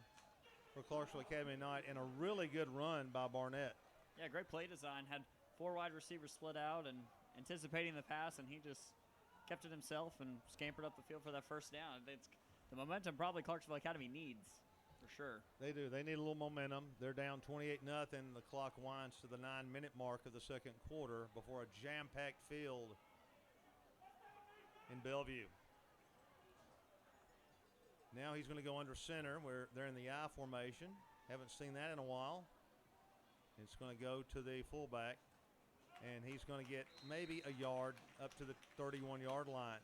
for Clarksville Academy tonight, and a really good run by Barnett. Yeah, great play design. Had 4 wide receivers split out and anticipating the pass, and he just kept it himself and scampered up the field for that first down. It's the momentum probably Clarksville Academy needs, for sure. They do. They need a little momentum. They're down 28-0. The clock winds to the 9-minute mark of the second quarter before a jam-packed field in Bellevue. Now he's going to go under center where they're in the I formation. Haven't seen that in a while. It's going to go to the fullback, and he's going to get maybe a yard up to the 31-yard line.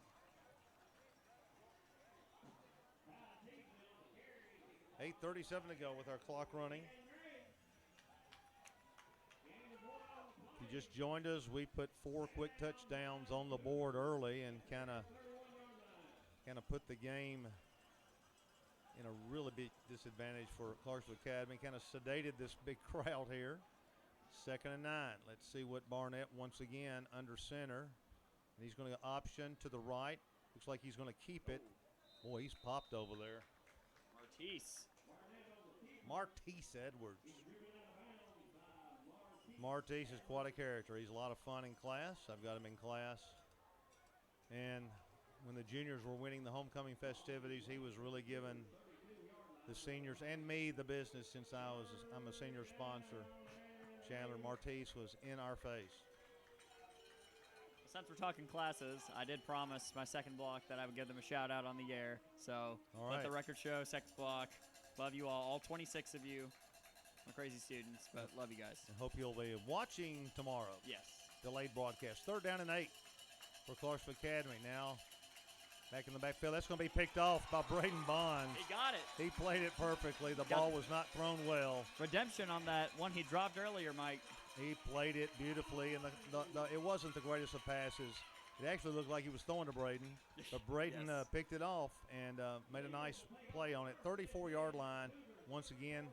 8:37 to go with our clock running. If you just joined us, we put 4 quick touchdowns on the board early and kind of put the game in a really big disadvantage for Clarksville Academy. Kind of sedated this big crowd here. 2nd and 9. Let's see what Barnett once again under center. And he's going to option to the right. Looks like he's going to keep it. Boy, he's popped over there. Martise Edwards. Martise is quite a character. He's a lot of fun in class. I've got him in class. And when the juniors were winning the homecoming festivities, he was really giving the seniors and me the business since I'm a senior sponsor. Chandler Martise was in our face. Since we're talking classes, I did promise my second block that I would give them a shout out on the air. So let the record show, second block. Love you all 26 of you. I'm crazy students, but love you guys. I hope you'll be watching tomorrow. Yes. Delayed broadcast. 3rd down and 8 for Clarksville Academy. Now back in the backfield. That's going to be picked off by Braden Bond. He got it. He played it perfectly. The ball was not thrown well. Redemption on that one he dropped earlier, Mike. He played it beautifully, and it wasn't the greatest of passes. It actually looked like he was throwing to Braden, but Braden picked it off and made a nice play on it. 34-yard line. Once again,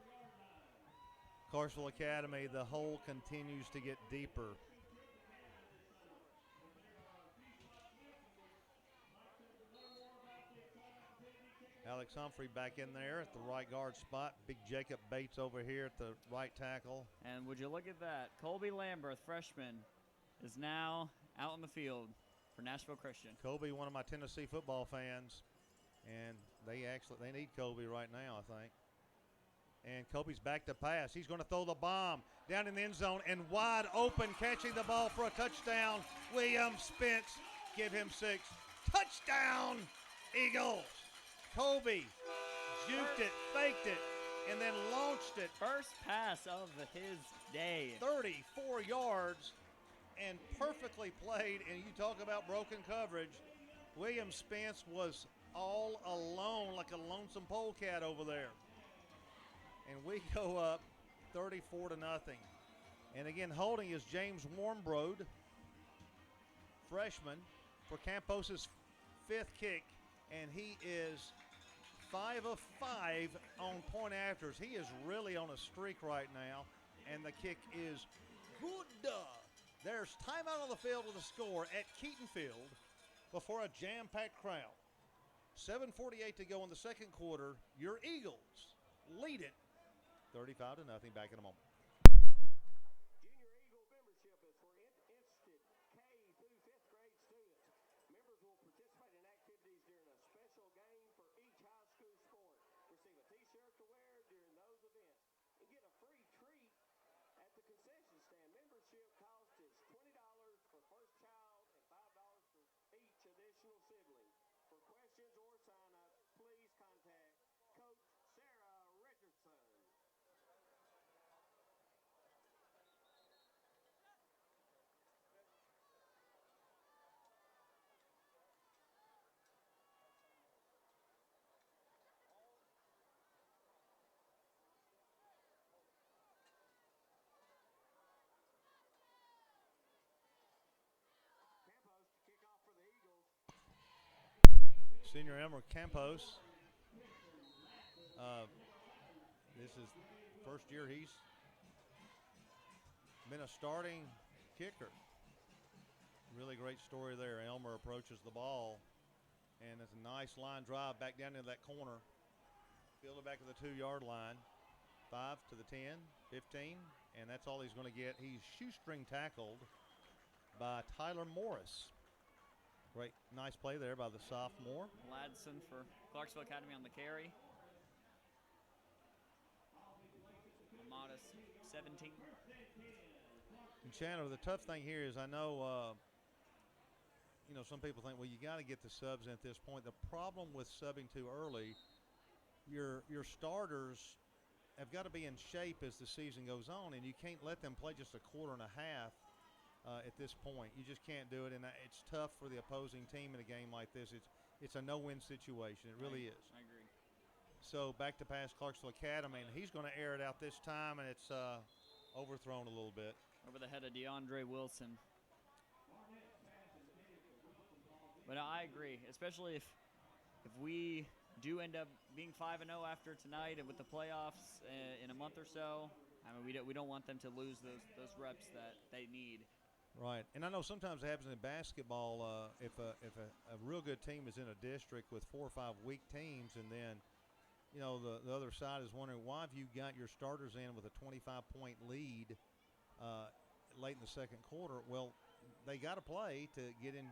Clarksville Academy, the hole continues to get deeper. Alex Humphrey back in there at the right guard spot. Big Jacob Bates over here at the right tackle. And would you look at that? Colby Lambert, freshman, is now out in the field for Nashville Christian. Colby, one of my Tennessee football fans, and they need Colby right now, I think. And Colby's back to pass. He's going to throw the bomb down in the end zone and wide open, catching the ball for a touchdown. William Spence, give him 6. Touchdown, Eagles. Colby juked it, faked it, and then launched it. First pass of his day. 34 yards and perfectly played. And you talk about broken coverage. William Spence was all alone like a lonesome polecat over there. And we go up 34-0. And again, holding is James Warmbrode, freshman, for Campos's 5th kick. And he is 5 of 5 on point afters. He is really on a streak right now. And the kick is good. There's timeout on the field with a score at Keaton Field before a jam-packed crowd. 7:48 to go in the second quarter. Your Eagles lead it 35-0. Back in a moment. Junior Eagle membership is for interested K through 5th grade students. Members will participate in activities during a special game for each high school sport. Receive a t-shirt to wear during those events and get a free treat at the concession stand. Membership cost is $20 for first child and $5 for each additional sibling. For questions or sign up, please contact Coach Sarah Richardson. Senior Elmer Campos. This is first year he's been a starting kicker. Really great story there. Elmer approaches the ball, and it's a nice line drive back down into that corner. Fielded back to the 2-yard line. 5 to the 10, 15, and that's all he's going to get. He's shoestring tackled by Tyler Morris. Great, nice play there by the sophomore. Ladson for Clarksville Academy on the carry. Modest 17. And Chandler, the tough thing here is I know, some people think, well, you got to get the subs in at this point. The problem with subbing too early, your starters have got to be in shape as the season goes on, and you can't let them play just a quarter and a half at this point. You just can't do it, and it's tough for the opposing team in a game like this. It's a no-win situation. It really is. I agree. So back to pass Clarksville Academy, and he's going to air it out this time, and it's overthrown a little bit. Over the head of DeAndre Wilson. But no, I agree, especially if we do end up being 5-0 after tonight and with the playoffs in a month or so. I mean, we don't want them to lose those reps that they need. Right, and I know sometimes it happens in basketball. If a real good team is in a district with 4 or 5 weak teams, and then the other side is wondering, why have you got your starters in with a 25-point lead late in the second quarter? Well, they got to play to get in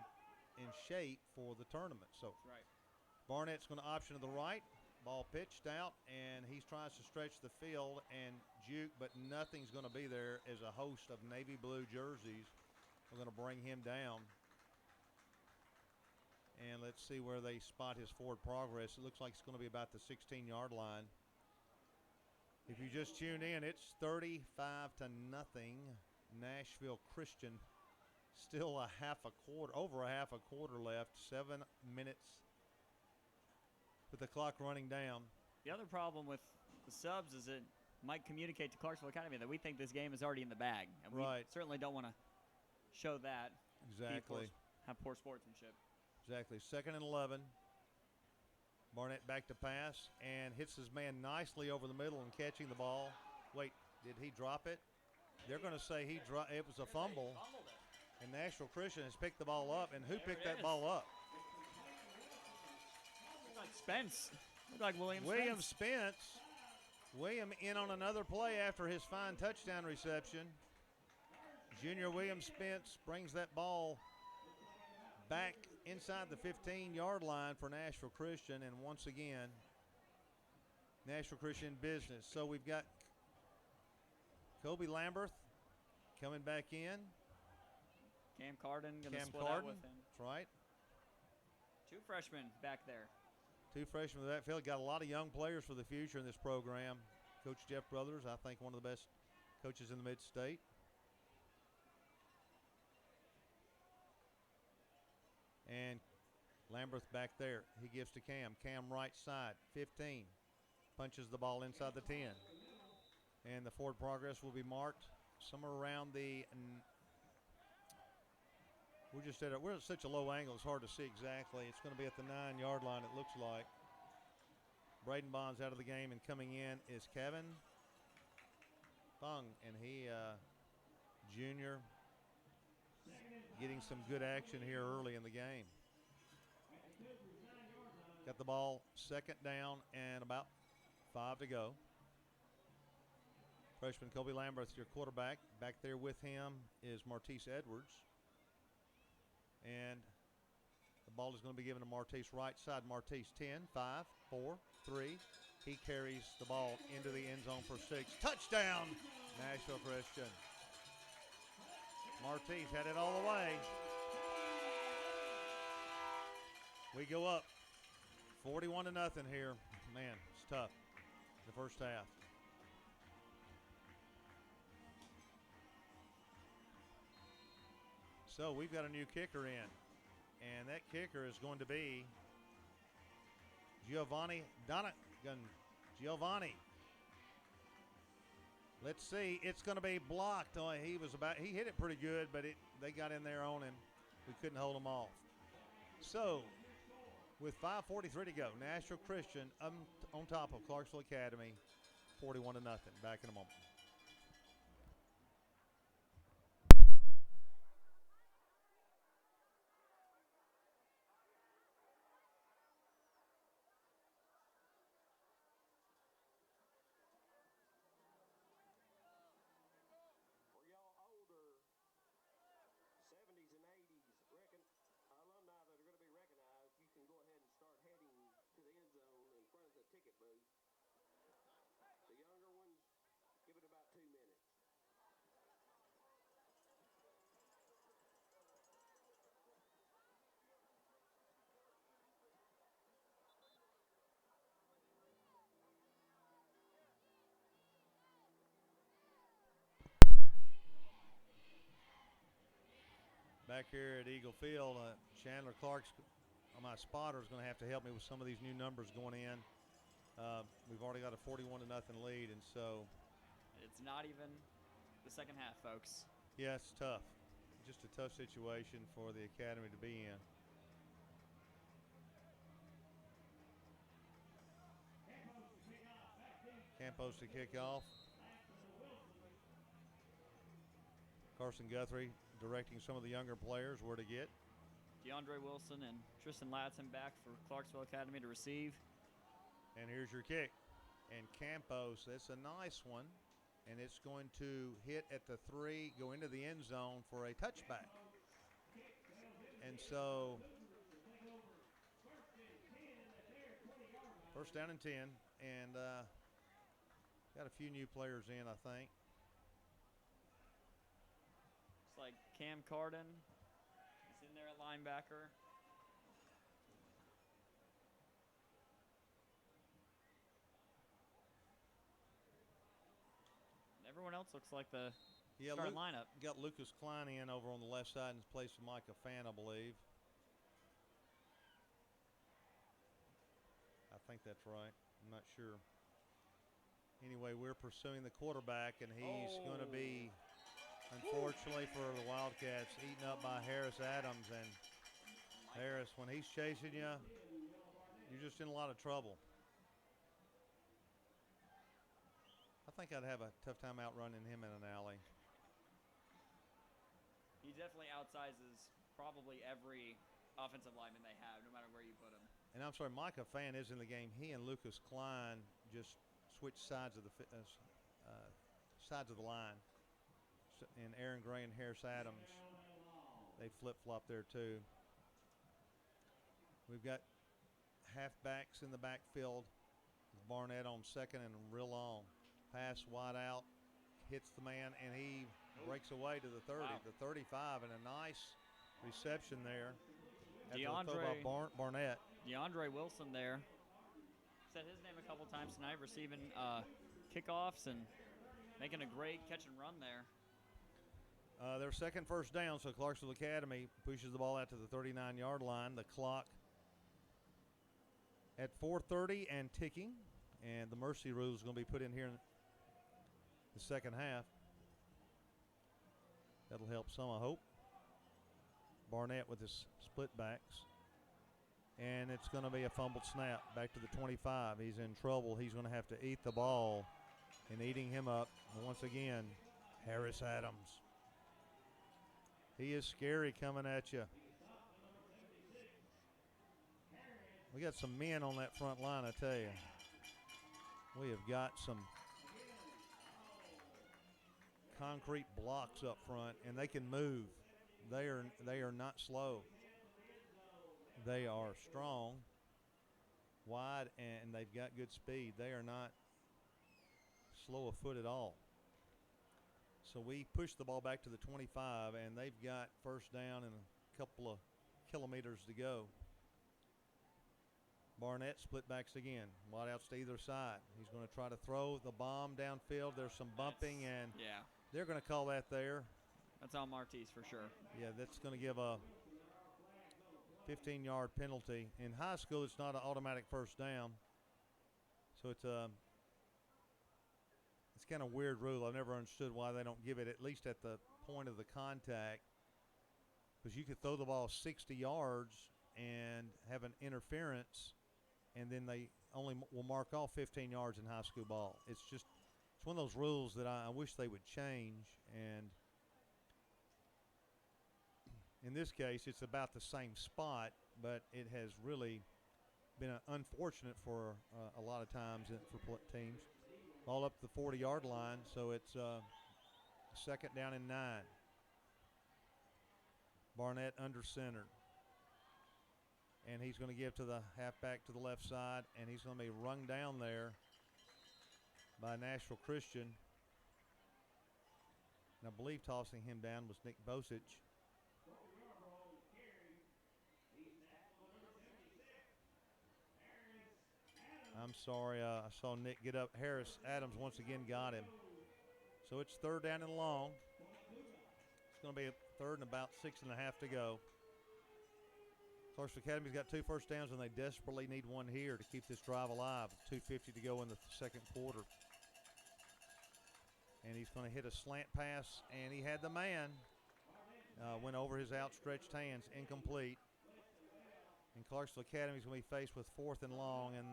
shape for the tournament. So That's right. Barnett's going to option to the right. Ball pitched out, and he tries to stretch the field and juke, but nothing's going to be there as a host of navy blue jerseys are going to bring him down. And let's see where they spot his forward progress. It looks like it's going to be about the 16-yard line. If you just tune in, it's 35-0. Nashville Christian. Still over a half a quarter left. 7 minutes with the clock running down. The other problem with the subs is it might communicate to Clarksville Academy that we think this game is already in the bag. And we certainly don't want to show that. Exactly. Have poor sportsmanship. Exactly. 2nd and 11. Barnett back to pass and hits his man nicely over the middle and catching the ball. Wait, did he drop it? They're going to say it was a fumble. And Nashville Christian has picked the ball up. And who picked that ball up? Like Spence. Looked like William Spence. William in on another play after his fine touchdown reception. Junior William Spence brings that ball back inside the 15-yard line for Nashville Christian, and once again, Nashville Christian business. So we've got Kobe Lamberth coming back in. Cam Carden going to split out with him. That's right. 2 freshmen back there. 2 freshmen in that field. Got a lot of young players for the future in this program. Coach Jeff Brothers, I think one of the best coaches in the mid-state. And Lamberth back there. He gives to Cam. Cam right side, 15. Punches the ball inside the 10. And the forward progress will be marked somewhere around the we're at such a low angle, it's hard to see exactly. It's going to be at the 9-yard line, it looks like. Braden Bond's out of the game, and coming in is Kevin Fung, and he, junior, getting some good action here early in the game. Got the ball 2nd down and about 5 to go. Freshman Kobe Lamberth, your quarterback. Back there with him is Martise Edwards. And the ball is going to be given to Martise right side. Martise 10, 5, 4, 3. He carries the ball into the end zone for 6. Touchdown, Nashville Christian. Martise had it all the way. We go up 41-0 here. Man, it's tough. The first half. So we've got a new kicker in, and that kicker is going to be Giovanni Donegan. Giovanni. Let's see. It's going to be blocked. Oh, he hit it pretty good, but they got in there on him. We couldn't hold him off. So with 5:43 to go, Nashville Christian on top of Clarksville Academy, 41-0. Back in a moment. For y'all older 70s and 80s alumni that are going to be recognized, you can go ahead and start heading to the end zone in front of the ticket booth. The younger ones, give it about 2 minutes. back here at Eagle Field, Chandler Clark's, my spotter, is going to have to help me with some of these new numbers going in. We've already got a 41-0 lead, and so It's not even the second half, folks. yeah, it's tough. Just a tough situation for the Academy to be in. Campos to kick off. Carson Guthrie directing some of the younger players where to get. DeAndre Wilson and Tristan Ladson back for Clarksville Academy to receive. And here's your kick. And Campos, that's a nice one. And it's going to hit at the 3, go into the end zone for a touchback. And so, first down and 10. And got a few new players in, I think. Looks like Cam Carden is in there at linebacker. Everyone else looks like the starting lineup. Got Lucas Klein in over on the left side in place of Micah Fan, I believe. I think that's right. I'm not sure. Anyway, we're pursuing the quarterback, and he's going to be, unfortunately for the Wildcats, eaten up by Harris Adams. And Harris, when he's chasing you, you're just in a lot of trouble. I think I'd have a tough time outrunning him in an alley. He definitely outsizes probably every offensive lineman they have, no matter where you put him. And I'm sorry, Micah Fan is in the game. He and Lucas Klein just switched sides of the line. And Aaron Gray and Harris Adams, they flip-flop there too. We've got halfbacks in the backfield. Barnett on second and real long. Pass wide out, hits the man, and he breaks away to the 30, the 35, and a nice reception there. Barnett. DeAndre Wilson there. Said his name a couple times tonight, receiving kickoffs and making a great catch and run there. Their second first down, so Clarksville Academy pushes the ball out to the 39-yard line. The clock at 4:30 and ticking, and the mercy rule is going to be put in here in the second half. That'll help some, I hope. Barnett with his split backs. And it's going to be a fumbled snap back to the 25. He's in trouble. He's going to have to eat the ball, and eating him up, once again, Harris Adams. He is scary coming at you. We got some men on that front line, I tell you. We have got some concrete blocks up front, and they can move. They are not slow. They are strong, wide, and they've got good speed. They are not slow of foot at all. So we push the ball back to the 25, and they've got first down and a couple of kilometers to go. Barnett split backs again. Wideouts to either side. He's going to try to throw the bomb downfield. There's some bumping, and they're going to call that there. That's on Martise for sure. Yeah, that's going to give a 15-yard penalty. In high school, it's not an automatic first down. So it's kind of weird rule. I've never understood why they don't give it at least at the point of the contact, because you could throw the ball 60 yards and have an interference, and then they only will mark off 15 yards in high school ball. It's one of those rules that I wish they would change. And in this case, it's about the same spot, but it has really been unfortunate for a lot of times for teams. All up the 40-yard line, so it's second down and 9. Barnett under center. And he's going to give to the halfback to the left side, and he's going to be rung down there by Nashville Christian. And I believe tossing him down was Nick Bosich. I'm sorry, I saw Nick get up. Harris Adams once again got him. So it's third down and long. It's going to be 3rd and about 6.5 to go. Clarksville Academy's got 2 first downs, and they desperately need one here to keep this drive alive. 2:50 to go in the second quarter. And he's going to hit a slant pass, and he had the man. Went over his outstretched hands, incomplete. And Clarksville Academy's going to be faced with 4th and long, and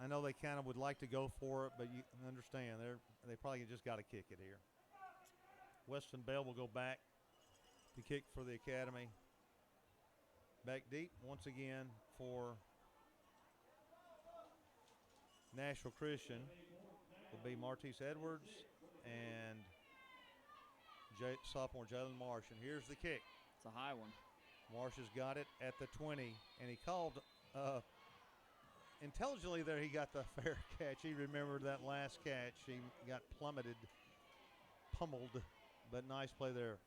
I know they kind of would like to go for it, but you understand they probably just got to kick it here. Weston Bell will go back to kick for the Academy. Back deep once again for Nashville Christian will be Martise Edwards and sophomore Jalen Marsh. And here's the kick. It's a high one. Marsh has got it at the 20, and he called intelligently there. He got the fair catch. He remembered that last catch. He got pummeled, but nice play there.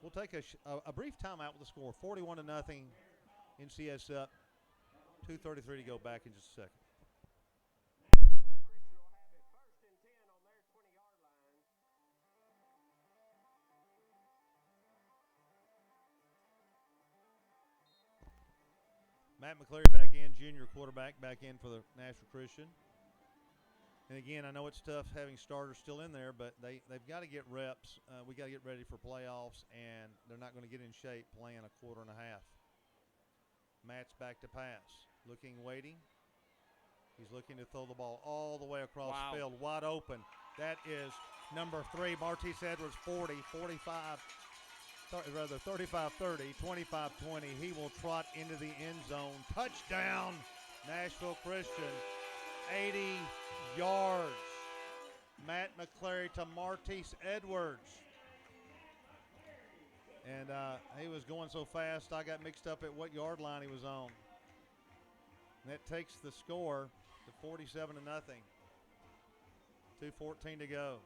We'll take a brief timeout with the score. 41-0. NCS up. 2:33 to go. Back in just a second. Matt McCleary back in, junior quarterback back in for the Nashville Christian. And again, I know it's tough having starters still in there, but they've got to get reps. We got to get ready for playoffs, and they're not going to get in shape playing a quarter and a half. Matt's back to pass. Looking, waiting. He's looking to throw the ball all the way across the field, wide open. That is number 3, Martise Edwards, 35-30, 25-20. He will trot into the end zone. Touchdown, Nashville Christian. 80 yards. Matt McCleary to Martise Edwards. And he was going so fast, I got mixed up at what yard line he was on. And that takes the score to 47-0. 2:14 to go.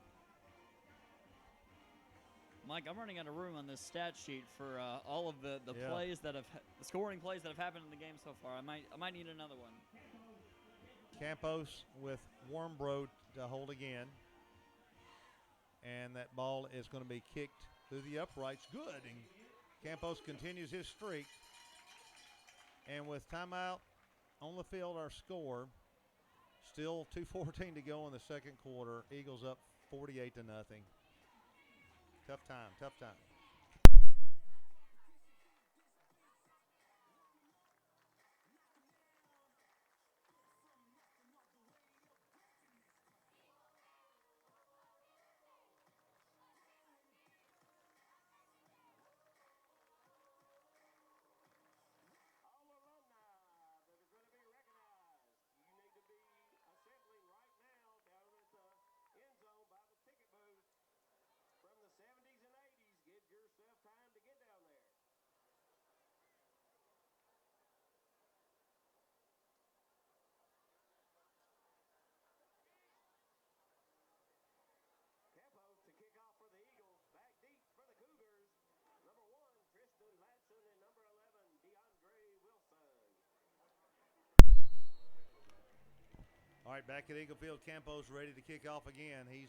Mike, I'm running out of room on this stat sheet for all of the plays that have the scoring plays that have happened in the game so far. I might need another one. Campos with Warmbro to hold again. And that ball is going to be kicked through the uprights. Good. And Campos continues his streak. And with timeout on the field, our score, still 2:14 to go in the second quarter. Eagles up 48-0. Tough time. All right, back at Eagle Field, Campos ready to kick off again. He's